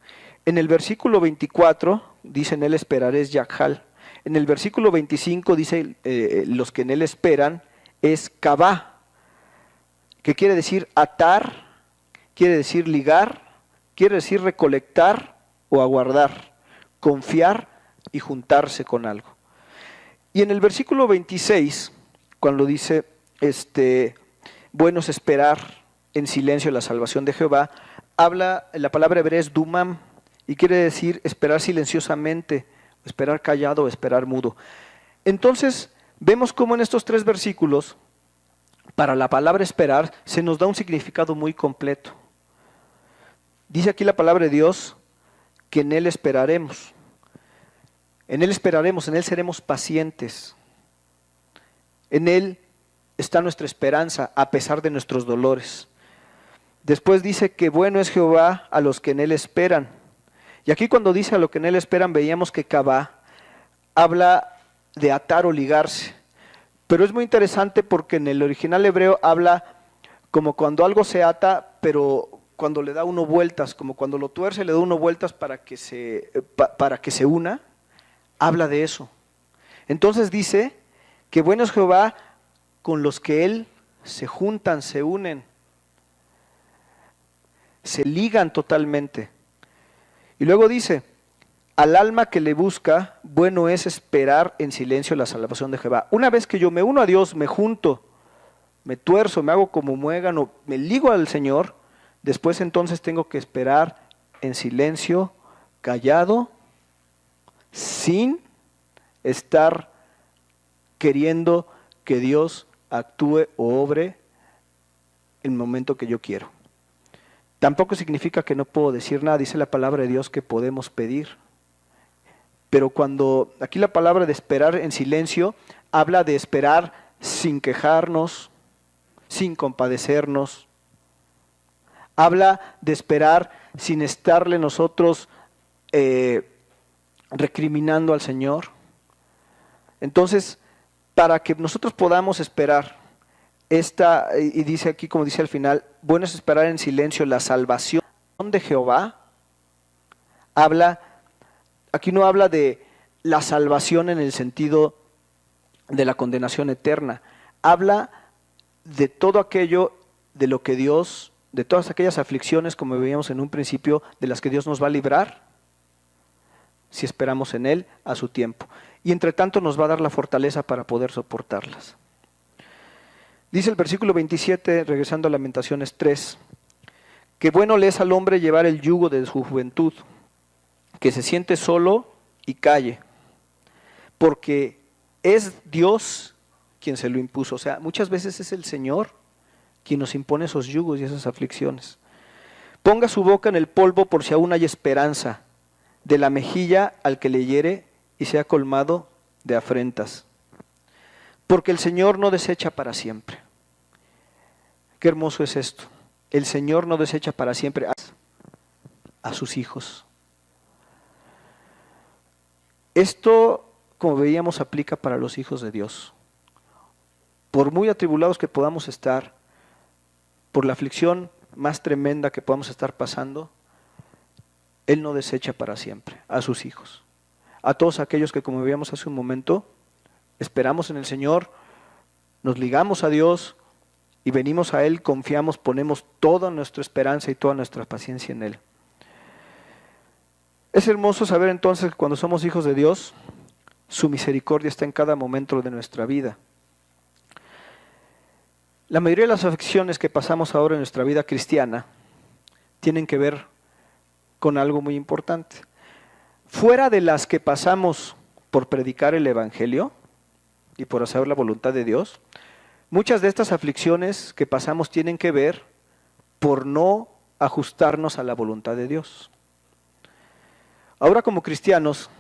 En el versículo 24 dice en Él esperaré es yakhal. En el versículo 25 dice los que en Él esperan es kabá, que quiere decir atar, quiere decir ligar, quiere decir recolectar o aguardar, confiar y juntarse con algo. Y en el versículo 26, cuando dice bueno es esperar en silencio la salvación de Jehová, la palabra hebrea es dumam, y quiere decir esperar silenciosamente, esperar callado o esperar mudo. Entonces, vemos cómo en estos 3 versículos, para la palabra esperar, se nos da un significado muy completo. Dice aquí la palabra de Dios que en Él esperaremos. En Él esperaremos, en Él seremos pacientes. En Él está nuestra esperanza a pesar de nuestros dolores. Después dice que bueno es Jehová a los que en Él esperan. Y aquí cuando dice a los que en Él esperan, veíamos que Kavá habla de atar o ligarse. Pero es muy interesante porque en el original hebreo habla como cuando algo se ata, pero cuando le da uno vueltas, como cuando lo tuerce le da uno vueltas para que se una, habla de eso. Entonces dice que bueno es Jehová con los que Él se juntan, se unen, se ligan totalmente. Y luego dice, al alma que le busca, bueno es esperar en silencio la salvación de Jehová. Una vez que yo me uno a Dios, me junto, me tuerzo, me hago como muégano, me ligo al Señor, después entonces tengo que esperar en silencio, callado, sin estar queriendo que Dios actúe o obre en el momento que yo quiero. Tampoco significa que no puedo decir nada, dice la palabra de Dios que podemos pedir. Pero cuando aquí la palabra de esperar en silencio habla de esperar sin quejarnos, sin compadecernos. Habla de esperar sin estarle nosotros recriminando al Señor. Entonces, para que nosotros podamos esperar y dice aquí, como dice al final, bueno es esperar en silencio la salvación de Jehová. Aquí no habla de la salvación en el sentido de la condenación eterna. Habla de todo aquello de lo que Dios, de todas aquellas aflicciones, como veíamos en un principio, de las que Dios nos va a librar, si esperamos en Él a su tiempo. Y entre tanto nos va a dar la fortaleza para poder soportarlas. Dice el versículo 27, regresando a Lamentaciones 3, que bueno le es al hombre llevar el yugo de su juventud, que se siente solo y calle, porque es Dios quien se lo impuso. O sea, muchas veces es el Señor quien nos impone esos yugos y esas aflicciones. Ponga su boca en el polvo por si aún hay esperanza, de la mejilla al que le hiere y sea colmado de afrentas. Porque el Señor no desecha para siempre. Qué hermoso es esto. El Señor no desecha para siempre a sus hijos. Esto, como veíamos, aplica para los hijos de Dios. Por muy atribulados que podamos estar, por la aflicción más tremenda que podamos estar pasando, Él no desecha para siempre a sus hijos. A todos aquellos que, como veíamos hace un momento, esperamos en el Señor, nos ligamos a Dios y venimos a Él, confiamos, ponemos toda nuestra esperanza y toda nuestra paciencia en Él. Es hermoso saber entonces que cuando somos hijos de Dios, su misericordia está en cada momento de nuestra vida. La mayoría de las aflicciones que pasamos ahora en nuestra vida cristiana tienen que ver con algo muy importante. Fuera de las que pasamos por predicar el Evangelio y por hacer la voluntad de Dios, muchas de estas aflicciones que pasamos tienen que ver por no ajustarnos a la voluntad de Dios. Ahora como cristianos,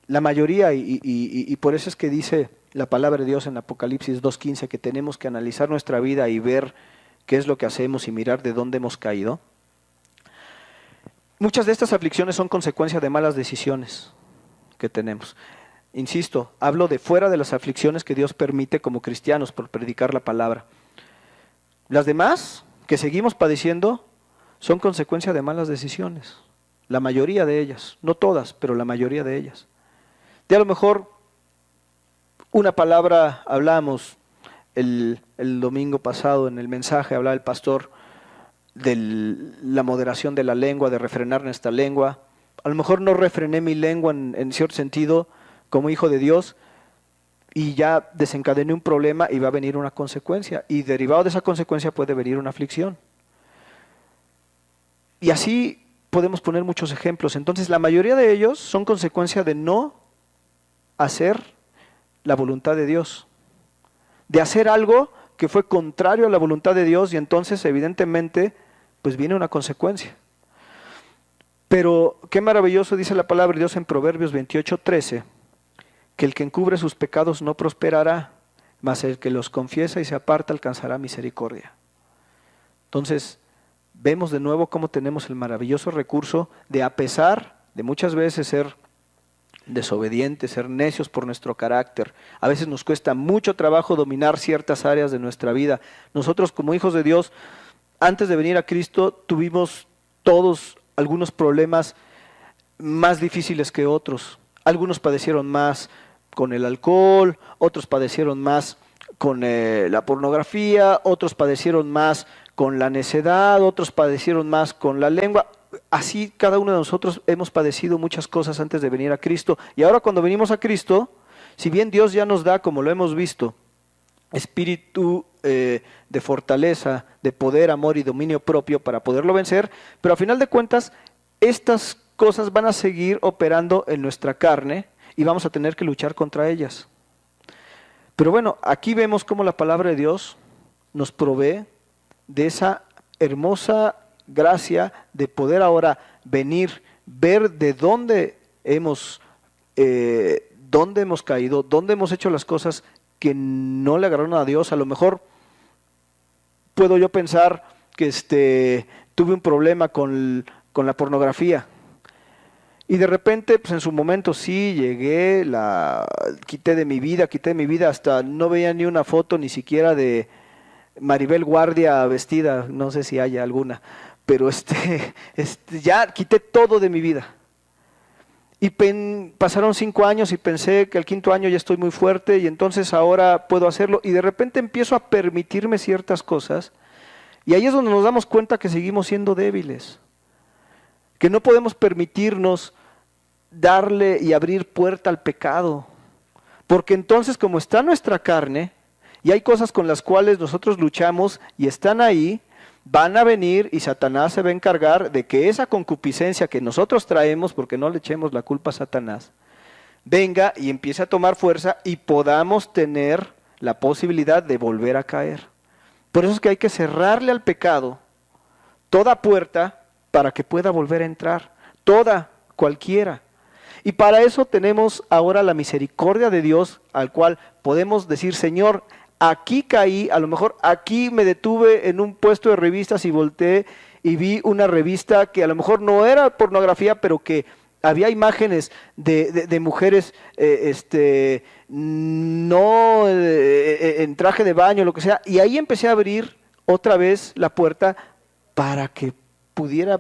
la mayoría, y por eso es que dice la palabra de Dios en Apocalipsis 2:15, que tenemos que analizar nuestra vida y ver qué es lo que hacemos y mirar de dónde hemos caído. Muchas de estas aflicciones son consecuencia de malas decisiones que tenemos. Insisto, hablo de fuera de las aflicciones que Dios permite como cristianos por predicar la palabra. Las demás que seguimos padeciendo son consecuencia de malas decisiones. La mayoría de ellas, no todas, pero la mayoría de ellas. De a lo mejor una palabra hablamos el domingo pasado en el mensaje, hablaba el pastor de la moderación de la lengua, de refrenar nuestra lengua. A lo mejor no refrené mi lengua en cierto sentido como hijo de Dios, y ya desencadené un problema y va a venir una consecuencia. Y derivado de esa consecuencia puede venir una aflicción. Y así podemos poner muchos ejemplos. Entonces, la mayoría de ellos son consecuencia de no hacer la voluntad de Dios. De hacer algo que fue contrario a la voluntad de Dios y entonces, evidentemente, pues viene una consecuencia. Pero qué maravilloso dice la palabra de Dios en Proverbios 28:13, que el que encubre sus pecados no prosperará, mas el que los confiesa y se aparta alcanzará misericordia. Entonces, vemos de nuevo cómo tenemos el maravilloso recurso de, a pesar de muchas veces ser desobedientes, ser necios por nuestro carácter, a veces nos cuesta mucho trabajo dominar ciertas áreas de nuestra vida. Nosotros como hijos de Dios, antes de venir a Cristo, tuvimos todos algunos problemas más difíciles que otros. Algunos padecieron más con el alcohol, otros padecieron más con la pornografía, otros padecieron más con la necedad, otros padecieron más con la lengua. Así cada uno de nosotros hemos padecido muchas cosas antes de venir a Cristo. Y ahora cuando venimos a Cristo, si bien Dios ya nos da, como lo hemos visto, espíritu de fortaleza, de poder, amor y dominio propio para poderlo vencer, pero a final de cuentas, estas cosas van a seguir operando en nuestra carne y vamos a tener que luchar contra ellas. Pero bueno, aquí vemos cómo la palabra de Dios nos provee de esa hermosa gracia de poder ahora venir, ver de dónde hemos caído, dónde hemos hecho las cosas que no le agradaron a Dios. A lo mejor puedo yo pensar que tuve un problema con la pornografía. Y de repente, pues en su momento sí, llegué, la quité de mi vida, hasta no veía ni una foto ni siquiera de Maribel Guardia vestida, no sé si haya alguna, pero ya quité todo de mi vida. Y pasaron 5 años y pensé que al 5.º año ya estoy muy fuerte y entonces ahora puedo hacerlo. Y de repente empiezo a permitirme ciertas cosas y ahí es donde nos damos cuenta que seguimos siendo débiles. Que no podemos permitirnos darle y abrir puerta al pecado. Porque entonces, como está nuestra carne, y hay cosas con las cuales nosotros luchamos y están ahí, van a venir y Satanás se va a encargar de que esa concupiscencia que nosotros traemos, porque no le echemos la culpa a Satanás, venga y empiece a tomar fuerza y podamos tener la posibilidad de volver a caer. Por eso es que hay que cerrarle al pecado toda puerta para que pueda volver a entrar, toda, cualquiera. Y para eso tenemos ahora la misericordia de Dios, al cual podemos decir, Señor, aquí caí, a lo mejor aquí me detuve en un puesto de revistas y volteé y vi una revista que a lo mejor no era pornografía, pero que había imágenes de mujeres no en traje de baño, lo que sea, y ahí empecé a abrir otra vez la puerta para que pudiera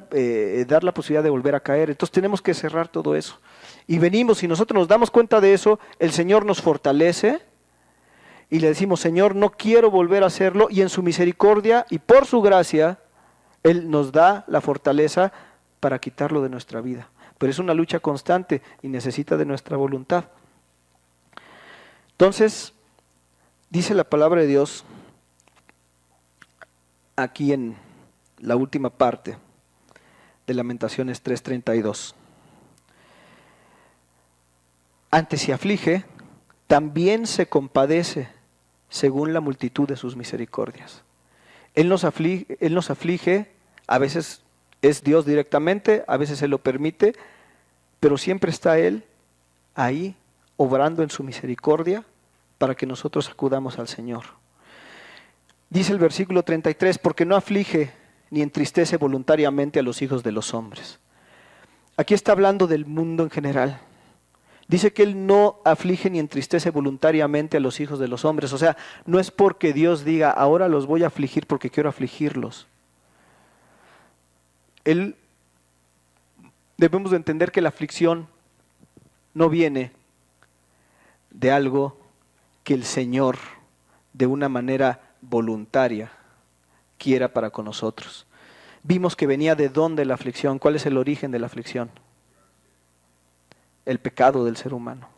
dar la posibilidad de volver a caer. Entonces tenemos que cerrar todo eso. Y venimos y nosotros nos damos cuenta de eso, el Señor nos fortalece y le decimos, Señor, no quiero volver a hacerlo, y en su misericordia y por su gracia, Él nos da la fortaleza para quitarlo de nuestra vida. Pero es una lucha constante y necesita de nuestra voluntad. Entonces, dice la palabra de Dios aquí en la última parte de Lamentaciones 3:32. Antes se aflige, también se compadece según la multitud de sus misericordias. Él nos aflige, a veces es Dios directamente, a veces Él lo permite, pero siempre está Él ahí obrando en su misericordia para que nosotros acudamos al Señor. Dice el versículo 33, porque no aflige ni entristece voluntariamente a los hijos de los hombres. Aquí está hablando del mundo en general. Dice que Él no aflige ni entristece voluntariamente a los hijos de los hombres. O sea, no es porque Dios diga, ahora los voy a afligir porque quiero afligirlos. Debemos de entender que la aflicción no viene de algo que el Señor, de una manera voluntaria, quiera para con nosotros. Vimos que venía de dónde la aflicción. ¿Cuál es el origen de la aflicción? El pecado del ser humano.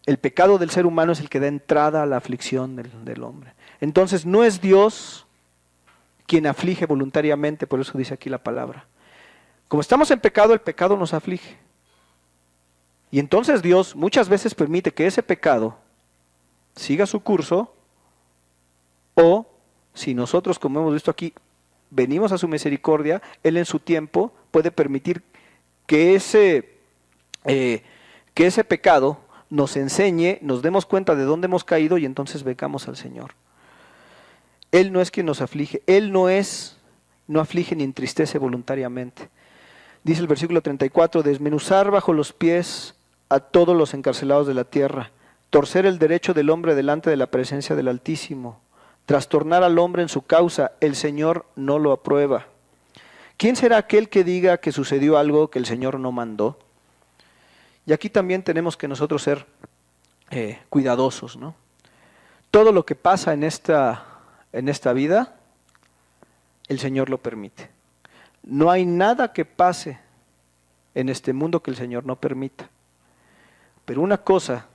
El pecado del ser humano es el que da entrada a la aflicción del hombre. Entonces no es Dios quien aflige voluntariamente, por eso dice aquí la palabra. Como estamos en pecado, el pecado nos aflige. Y entonces Dios muchas veces permite que ese pecado siga su curso, o si nosotros, como hemos visto aquí, venimos a su misericordia, Él en su tiempo puede permitir que ese pecado nos enseñe, nos demos cuenta de dónde hemos caído y entonces vengamos al Señor. Él no es quien nos aflige, Él no aflige ni entristece voluntariamente. Dice el versículo 34, desmenuzar bajo los pies a todos los encarcelados de la tierra, torcer el derecho del hombre delante de la presencia del Altísimo, trastornar al hombre en su causa, el Señor no lo aprueba. ¿Quién será aquel que diga que sucedió algo que el Señor no mandó? Y aquí también tenemos que nosotros ser cuidadosos, ¿no? Todo lo que pasa en esta vida, el Señor lo permite. No hay nada que pase en este mundo que el Señor no permita. Pero una cosa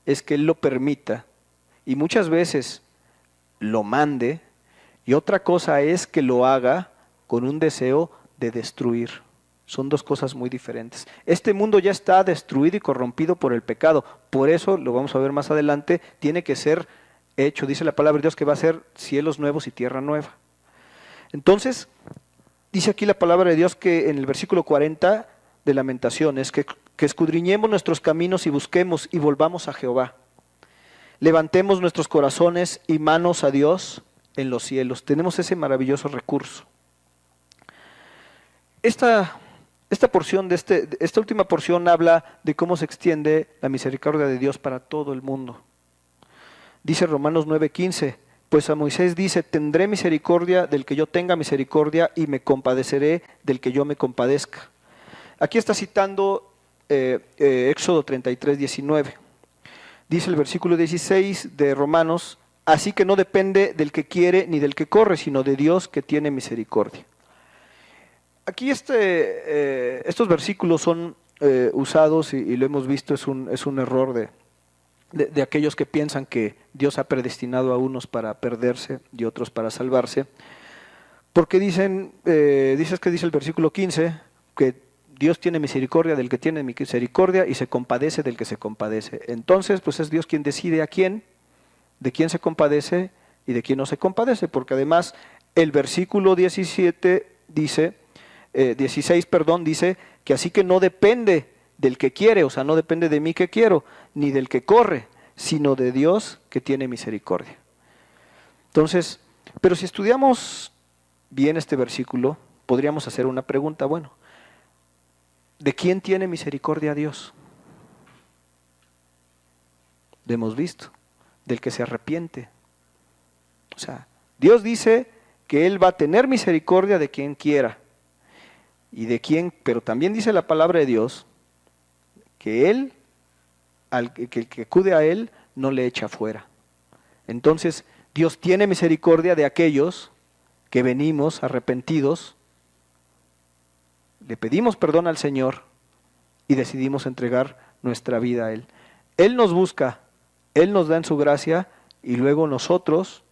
es que Él lo permita y muchas veces lo mande, y otra cosa es que lo haga con un deseo de destruir. Son dos cosas muy diferentes. Este mundo ya está destruido y corrompido por el pecado. Por eso, lo vamos a ver más adelante, tiene que ser hecho, dice la palabra de Dios, que va a ser cielos nuevos y tierra nueva. Entonces, dice aquí la palabra de Dios que en el versículo 40 de Lamentaciones, que escudriñemos nuestros caminos y busquemos y volvamos a Jehová. Levantemos nuestros corazones y manos a Dios en los cielos. Tenemos ese maravilloso recurso. Esta última porción habla de cómo se extiende la misericordia de Dios para todo el mundo. Dice Romanos 9:15, pues a Moisés dice, tendré misericordia del que yo tenga misericordia y me compadeceré del que yo me compadezca. Aquí está citando Éxodo 33:19. Dice el versículo 16 de Romanos, así que no depende del que quiere ni del que corre, sino de Dios que tiene misericordia. Aquí estos versículos son usados, y lo hemos visto, es un error de aquellos que piensan que Dios ha predestinado a unos para perderse y otros para salvarse, porque dice el versículo 15, que Dios tiene misericordia del que tiene misericordia y se compadece del que se compadece. Entonces, pues es Dios quien decide de quién se compadece y de quién no se compadece, porque además el versículo 16 dice que así que no depende del que quiere, o sea, no depende de mí que quiero, ni del que corre, sino de Dios que tiene misericordia. Entonces, pero si estudiamos bien este versículo, podríamos hacer una pregunta, bueno, ¿de quién tiene misericordia Dios? Lo hemos visto, del que se arrepiente. O sea, Dios dice que Él va a tener misericordia de quien quiera. Pero también dice la palabra de Dios que Él, que el que acude a Él, no le echa fuera. Entonces, Dios tiene misericordia de aquellos que venimos arrepentidos, le pedimos perdón al Señor y decidimos entregar nuestra vida a Él. Él nos busca, Él nos da en su gracia, y luego nosotros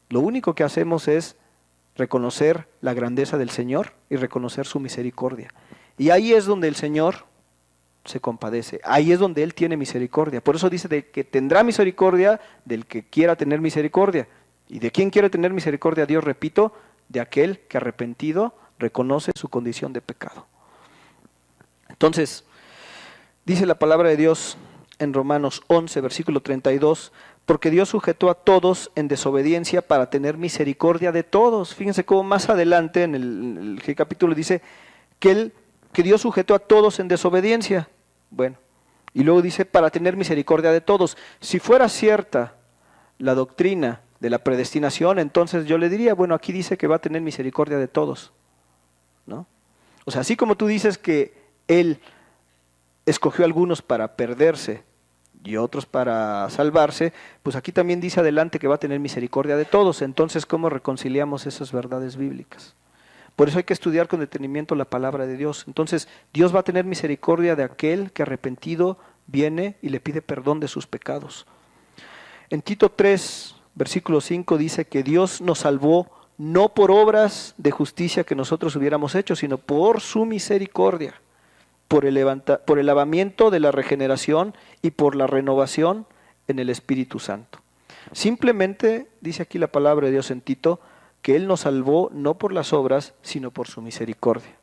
lo único que hacemos es reconocer la grandeza del Señor y reconocer su misericordia. Y ahí es donde el Señor se compadece, ahí es donde Él tiene misericordia. Por eso dice de que tendrá misericordia del que quiera tener misericordia. ¿Y de quién quiere tener misericordia Dios? Repito, de aquel que arrepentido reconoce su condición de pecado. Entonces, dice la palabra de Dios en Romanos 11, versículo 32, porque Dios sujetó a todos en desobediencia para tener misericordia de todos. Fíjense cómo más adelante en el capítulo dice que Dios sujetó a todos en desobediencia. Bueno, y luego dice para tener misericordia de todos. Si fuera cierta la doctrina de la predestinación, entonces yo le diría, bueno, aquí dice que va a tener misericordia de todos, ¿no? O sea, así como tú dices que Él escogió a algunos para perderse y otros para salvarse, pues aquí también dice adelante que va a tener misericordia de todos. Entonces, ¿cómo reconciliamos esas verdades bíblicas? Por eso hay que estudiar con detenimiento la palabra de Dios. Entonces, Dios va a tener misericordia de aquel que arrepentido viene y le pide perdón de sus pecados. En Tito 3, versículo 5 dice que Dios nos salvó no por obras de justicia que nosotros hubiéramos hecho, sino por su misericordia, por el lavamiento de la regeneración y por la renovación en el Espíritu Santo. Simplemente dice aquí la palabra de Dios en Tito que Él nos salvó no por las obras, sino por su misericordia.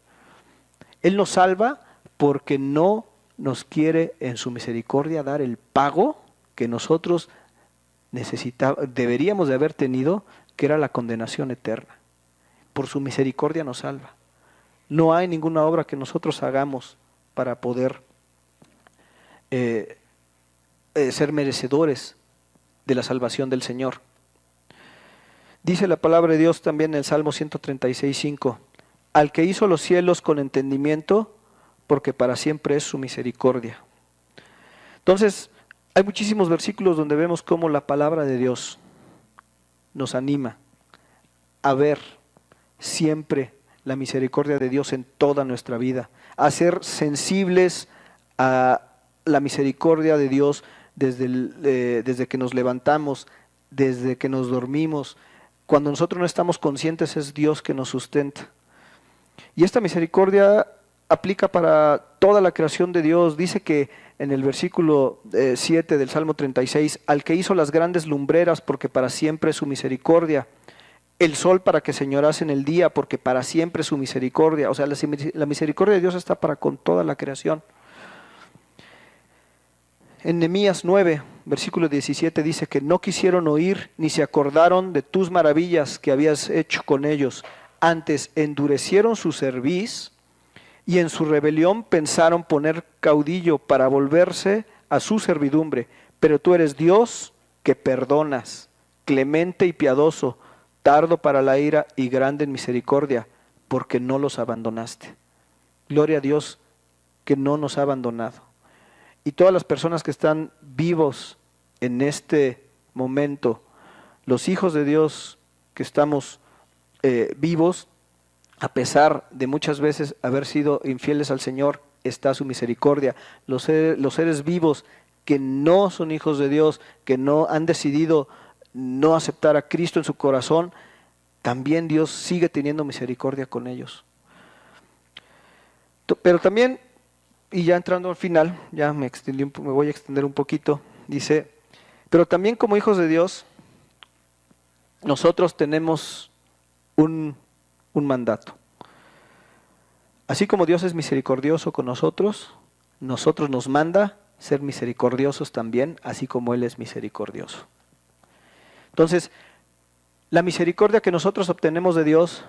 Él nos salva porque no nos quiere en su misericordia dar el pago que nosotros deberíamos de haber tenido, que era la condenación eterna. Por su misericordia nos salva. No hay ninguna obra que nosotros hagamos para poder ser merecedores de la salvación del Señor. Dice la palabra de Dios también en el Salmo 136:5, al que hizo los cielos con entendimiento, porque para siempre es su misericordia. Entonces, hay muchísimos versículos donde vemos cómo la palabra de Dios nos anima a ver siempre la misericordia de Dios en toda nuestra vida, a ser sensibles a la misericordia de Dios desde que nos levantamos, desde que nos dormimos. Cuando nosotros no estamos conscientes, es Dios que nos sustenta. Y esta misericordia aplica para toda la creación de Dios. Dice que en el versículo 7 del Salmo 36, al que hizo las grandes lumbreras, porque para siempre es su misericordia, el sol para que señorase en el día, porque para siempre es su misericordia. O sea, la misericordia de Dios está para con toda la creación. En Nehemías 9, versículo 17 dice que no quisieron oír ni se acordaron de tus maravillas que habías hecho con ellos. Antes endurecieron su cerviz y en su rebelión pensaron poner caudillo para volverse a su servidumbre. Pero tú eres Dios que perdonas, clemente y piadoso, tardo para la ira y grande en misericordia, porque no los abandonaste. Gloria a Dios que no nos ha abandonado. Y todas las personas que están vivos en este momento, los hijos de Dios que estamos vivos, a pesar de muchas veces haber sido infieles al Señor, está su misericordia. Los seres vivos que no son hijos de Dios, que no han decidido no aceptar a Cristo en su corazón, también Dios sigue teniendo misericordia con ellos. Pero también, y ya entrando al final, ya me voy a extender un poquito, dice, pero también como hijos de Dios, nosotros tenemos un mandato. Así como Dios es misericordioso con nosotros nos manda ser misericordiosos también, así como Él es misericordioso. Entonces, la misericordia que nosotros obtenemos de Dios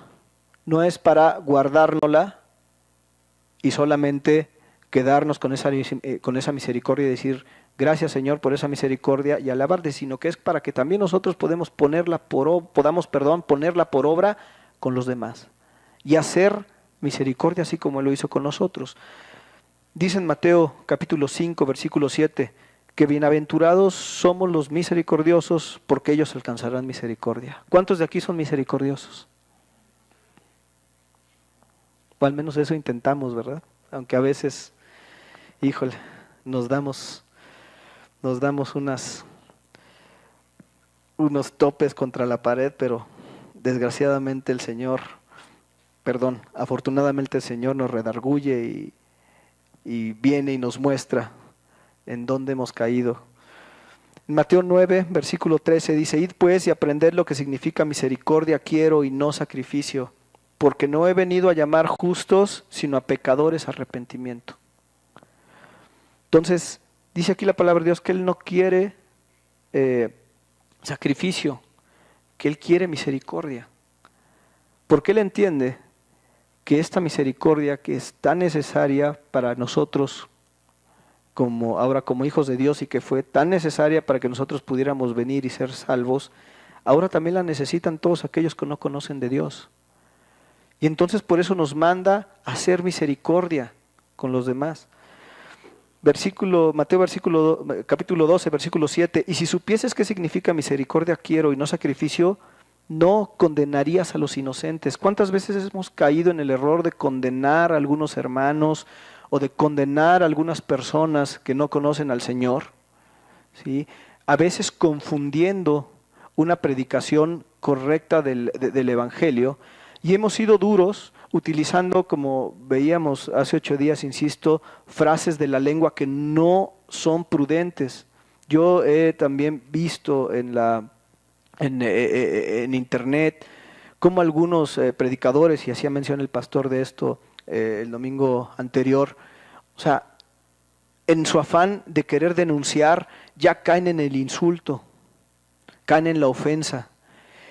no es para guardárnosla y solamente quedarnos con esa misericordia y decir, gracias Señor por esa misericordia y alabarte, sino que es para que también nosotros podamos ponerla por obra con los demás y hacer misericordia así como Él lo hizo con nosotros. Dice en Mateo capítulo 5, versículo 7, que bienaventurados somos los misericordiosos, porque ellos alcanzarán misericordia. ¿Cuántos de aquí son misericordiosos? O al menos eso intentamos, ¿verdad? Aunque a veces, híjole, nos damos unos topes contra la pared, pero desgraciadamente afortunadamente el Señor nos redarguye y viene y nos muestra en dónde hemos caído. En Mateo 9, versículo 13 dice, id pues y aprended lo que significa misericordia quiero y no sacrificio, porque no he venido a llamar justos, sino a pecadores a arrepentimiento. Entonces, dice aquí la palabra de Dios que Él no quiere sacrificio, que Él quiere misericordia, porque Él entiende que esta misericordia que es tan necesaria para nosotros como hijos de Dios y que fue tan necesaria para que nosotros pudiéramos venir y ser salvos, ahora también la necesitan todos aquellos que no conocen de Dios. Y entonces por eso nos manda a hacer misericordia con los demás. Mateo capítulo 12, versículo 7, y si supieses qué significa misericordia quiero y no sacrificio, no condenarías a los inocentes. ¿Cuántas veces hemos caído en el error de condenar a algunos hermanos o de condenar a algunas personas que no conocen al Señor, ¿sí? A veces confundiendo una predicación correcta del Evangelio, y hemos sido duros utilizando, como veíamos hace 8 días, insisto, frases de la lengua que no son prudentes. Yo he también visto en internet cómo algunos predicadores, y hacía mención el pastor de esto el domingo anterior, o sea, en su afán de querer denunciar, ya caen en el insulto, caen en la ofensa.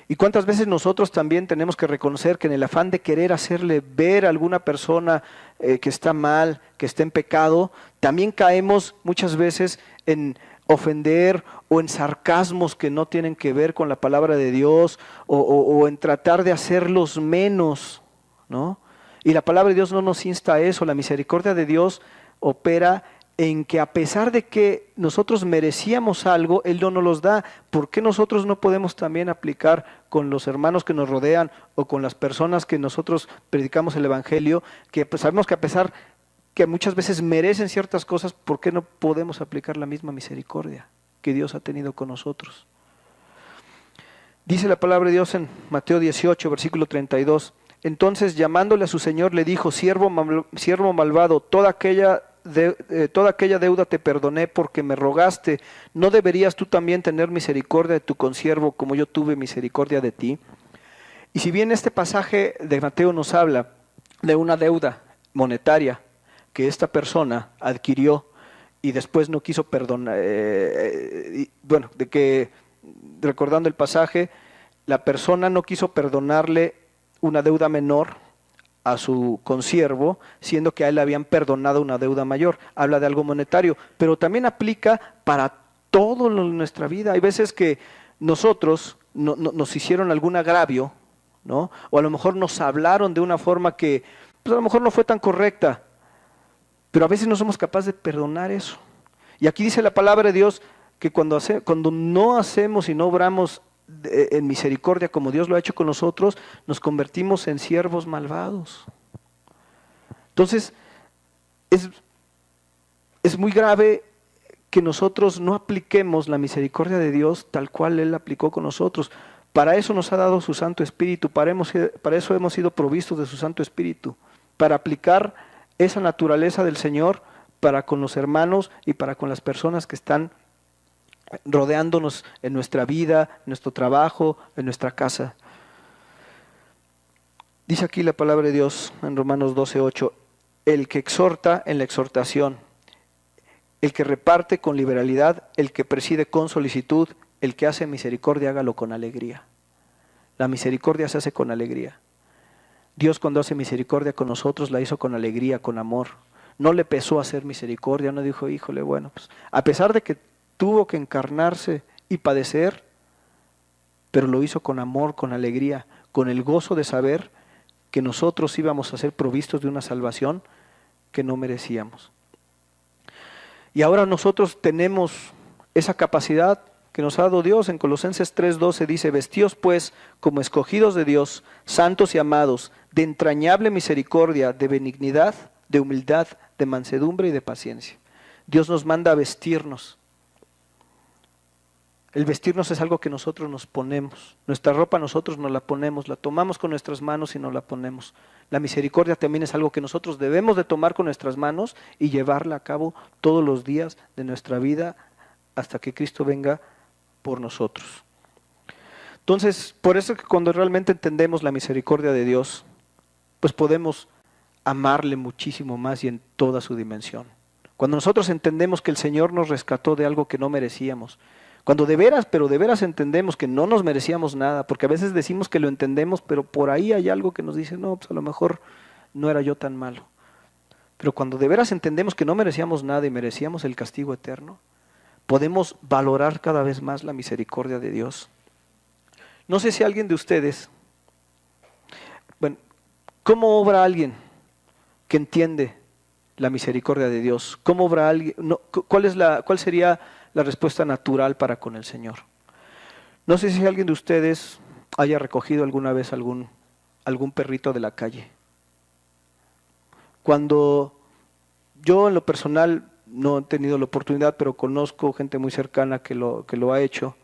¿Y cuántas veces nosotros también tenemos que reconocer que en el afán de querer hacerle ver a alguna persona que está mal, que está en pecado, también caemos muchas veces en ofender o en sarcasmos que no tienen que ver con la palabra de Dios o en tratar de hacerlos menos, ¿no? Y la palabra de Dios no nos insta a eso. La misericordia de Dios opera en que a pesar de que nosotros merecíamos algo, Él no nos los da. ¿Por qué nosotros no podemos también aplicar con los hermanos que nos rodean o con las personas que nosotros predicamos el Evangelio, que pues sabemos que a pesar que muchas veces merecen ciertas cosas, ¿por qué no podemos aplicar la misma misericordia que Dios ha tenido con nosotros? Dice la palabra de Dios en Mateo 18, versículo 32. Entonces, llamándole a su señor, le dijo: siervo malvado, toda aquella deuda te perdoné porque me rogaste. ¿No deberías tú también tener misericordia de tu consiervo como yo tuve misericordia de ti? Y si bien este pasaje de Mateo nos habla de una deuda monetaria que esta persona adquirió y después no quiso perdonar, de que, recordando el pasaje, la persona no quiso perdonarle una deuda menor a su consiervo, siendo que a él le habían perdonado una deuda mayor. Habla de algo monetario, pero también aplica para todo en nuestra vida. Hay veces que nosotros nos hicieron algún agravio, ¿no? O a lo mejor nos hablaron de una forma que pues a lo mejor no fue tan correcta, pero a veces no somos capaces de perdonar eso. Y aquí dice la palabra de Dios que cuando no hacemos y no obramos en misericordia como Dios lo ha hecho con nosotros, nos convertimos en siervos malvados. Entonces, es muy grave que nosotros no apliquemos la misericordia de Dios tal cual Él la aplicó con nosotros. Para eso nos ha dado su Santo Espíritu, para eso hemos sido provistos de su Santo Espíritu, para aplicar esa naturaleza del Señor para con los hermanos y para con las personas que están rodeándonos en nuestra vida, en nuestro trabajo, en nuestra casa. Dice aquí la palabra de Dios en Romanos 12:8, el que exhorta en la exhortación, el que reparte con liberalidad, el que preside con solicitud, el que hace misericordia, hágalo con alegría. La misericordia se hace con alegría. Dios, cuando hace misericordia con nosotros, la hizo con alegría, con amor. No le pesó hacer misericordia, no dijo, híjole, bueno, pues a pesar de que tuvo que encarnarse y padecer, pero lo hizo con amor, con alegría, con el gozo de saber que nosotros íbamos a ser provistos de una salvación que no merecíamos. Y ahora nosotros tenemos esa capacidad que nos ha dado Dios. En Colosenses 3:12 dice, vestíos pues como escogidos de Dios, santos y amados, de entrañable misericordia, de benignidad, de humildad, de mansedumbre y de paciencia. Dios nos manda a vestirnos. El vestirnos es algo que nosotros nos ponemos. Nuestra ropa nosotros nos la ponemos, la tomamos con nuestras manos y nos la ponemos. La misericordia también es algo que nosotros debemos de tomar con nuestras manos y llevarla a cabo todos los días de nuestra vida hasta que Cristo venga por nosotros. Entonces, por eso es que cuando realmente entendemos la misericordia de Dios, pues podemos amarle muchísimo más y en toda su dimensión. Cuando nosotros entendemos que el Señor nos rescató de algo que no merecíamos, cuando de veras entendemos que no nos merecíamos nada, porque a veces decimos que lo entendemos, pero por ahí hay algo que nos dice, no, pues a lo mejor no era yo tan malo. Pero cuando de veras entendemos que no merecíamos nada y merecíamos el castigo eterno, podemos valorar cada vez más la misericordia de Dios. No sé si alguien de ustedes, bueno, ¿cómo obra alguien que entiende la misericordia de Dios? ¿Cómo obra alguien? ¿Cuál sería la respuesta natural para con el Señor? No sé si alguien de ustedes haya recogido alguna vez algún perrito de la calle. Cuando Yo en lo personal no he tenido la oportunidad, pero conozco gente muy cercana que lo ha hecho.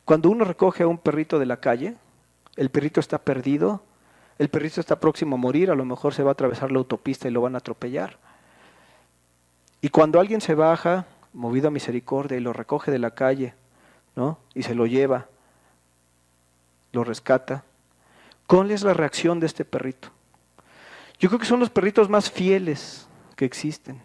Cuando uno recoge a un perrito de la calle, el perrito está perdido, el perrito está próximo a morir, a lo mejor se va a atravesar la autopista y lo van a atropellar. Y cuando alguien se baja, movido a misericordia, y lo recoge de la calle, ¿no? Y se lo lleva, lo rescata, ¿cuál es la reacción de este perrito? Yo creo que son los perritos más fieles que existen.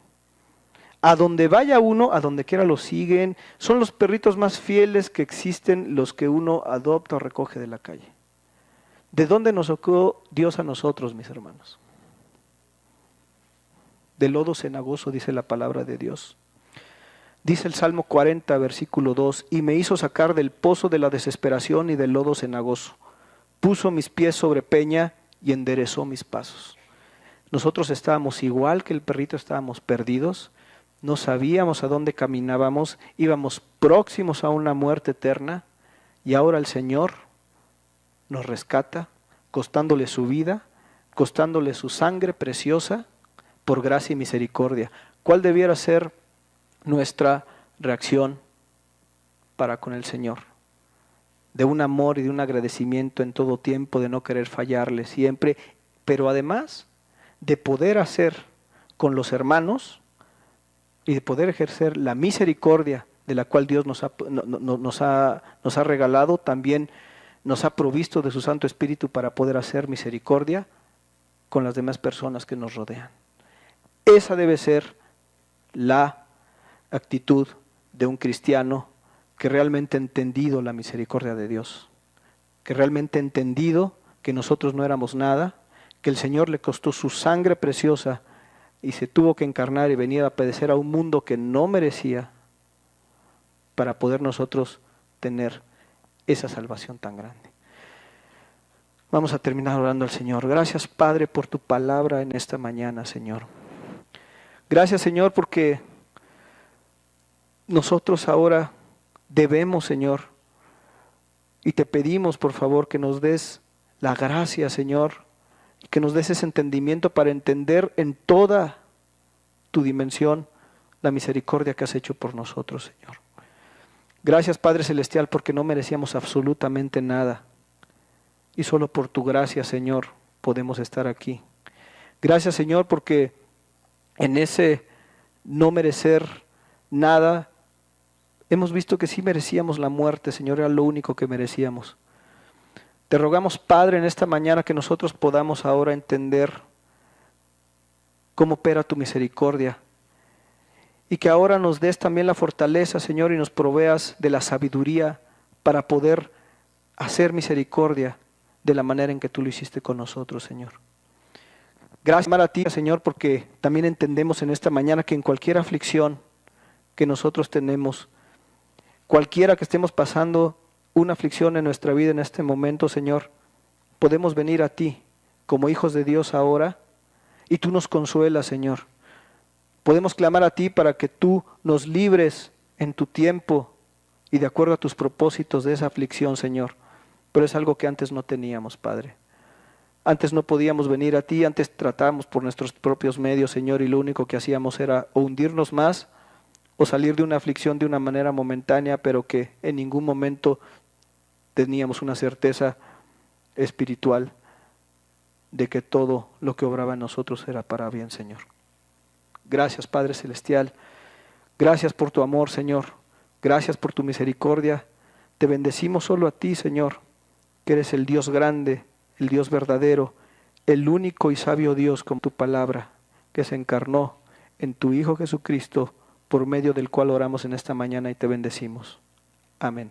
A donde vaya uno, a donde quiera lo siguen, son los perritos más fieles que existen los que uno adopta o recoge de la calle. ¿De dónde nos sacó Dios a nosotros, mis hermanos? De lodo cenagoso, dice la palabra de Dios. Dice el Salmo 40, versículo 2, y me hizo sacar del pozo de la desesperación y del lodo cenagoso. Puso mis pies sobre peña y enderezó mis pasos. Nosotros estábamos igual que el perrito, estábamos perdidos, no sabíamos a dónde caminábamos, íbamos próximos a una muerte eterna, y ahora el Señor nos rescata, costándole su vida, costándole su sangre preciosa, por gracia y misericordia. ¿Cuál debiera ser nuestra reacción para con el Señor? De un amor y de un agradecimiento en todo tiempo, de no querer fallarle siempre, pero además de poder hacer con los hermanos y de poder ejercer la misericordia de la cual Dios nos ha regalado, también nos ha provisto de su Santo Espíritu para poder hacer misericordia con las demás personas que nos rodean. Esa debe ser la actitud de un cristiano que realmente ha entendido la misericordia de Dios, que realmente ha entendido que nosotros no éramos nada, que el Señor le costó su sangre preciosa y se tuvo que encarnar y venir a padecer a un mundo que no merecía para poder nosotros tener esa salvación tan grande. Vamos a terminar orando al Señor. Gracias, Padre, por tu palabra en esta mañana, Señor. Gracias, Señor, porque nosotros ahora debemos, Señor, y te pedimos, por favor, que nos des la gracia, Señor, y que nos des ese entendimiento para entender en toda tu dimensión la misericordia que has hecho por nosotros, Señor. Gracias, Padre Celestial, porque no merecíamos absolutamente nada, y solo por tu gracia, Señor, podemos estar aquí. Gracias, Señor, porque en ese no merecer nada, hemos visto que sí merecíamos la muerte, Señor, era lo único que merecíamos. Te rogamos, Padre, en esta mañana que nosotros podamos ahora entender cómo opera tu misericordia y que ahora nos des también la fortaleza, Señor, y nos proveas de la sabiduría para poder hacer misericordia de la manera en que tú lo hiciste con nosotros, Señor. Gracias a ti, Señor, porque también entendemos en esta mañana que en cualquier aflicción que nosotros tenemos, cualquiera que estemos pasando una aflicción en nuestra vida en este momento, Señor, podemos venir a ti como hijos de Dios ahora y tú nos consuelas, Señor. Podemos clamar a ti para que tú nos libres en tu tiempo y de acuerdo a tus propósitos de esa aflicción, Señor. Pero es algo que antes no teníamos, Padre. Antes no podíamos venir a ti, antes tratábamos por nuestros propios medios, Señor, y lo único que hacíamos era o hundirnos más o salir de una aflicción de una manera momentánea, pero que en ningún momento teníamos una certeza espiritual de que todo lo que obraba en nosotros era para bien, Señor. Gracias, Padre Celestial. Gracias por tu amor, Señor. Gracias por tu misericordia. Te bendecimos solo a ti, Señor, que eres el Dios grande, el Dios verdadero, el único y sabio Dios con tu palabra, que se encarnó en tu Hijo Jesucristo, por medio del cual oramos en esta mañana y te bendecimos. Amén.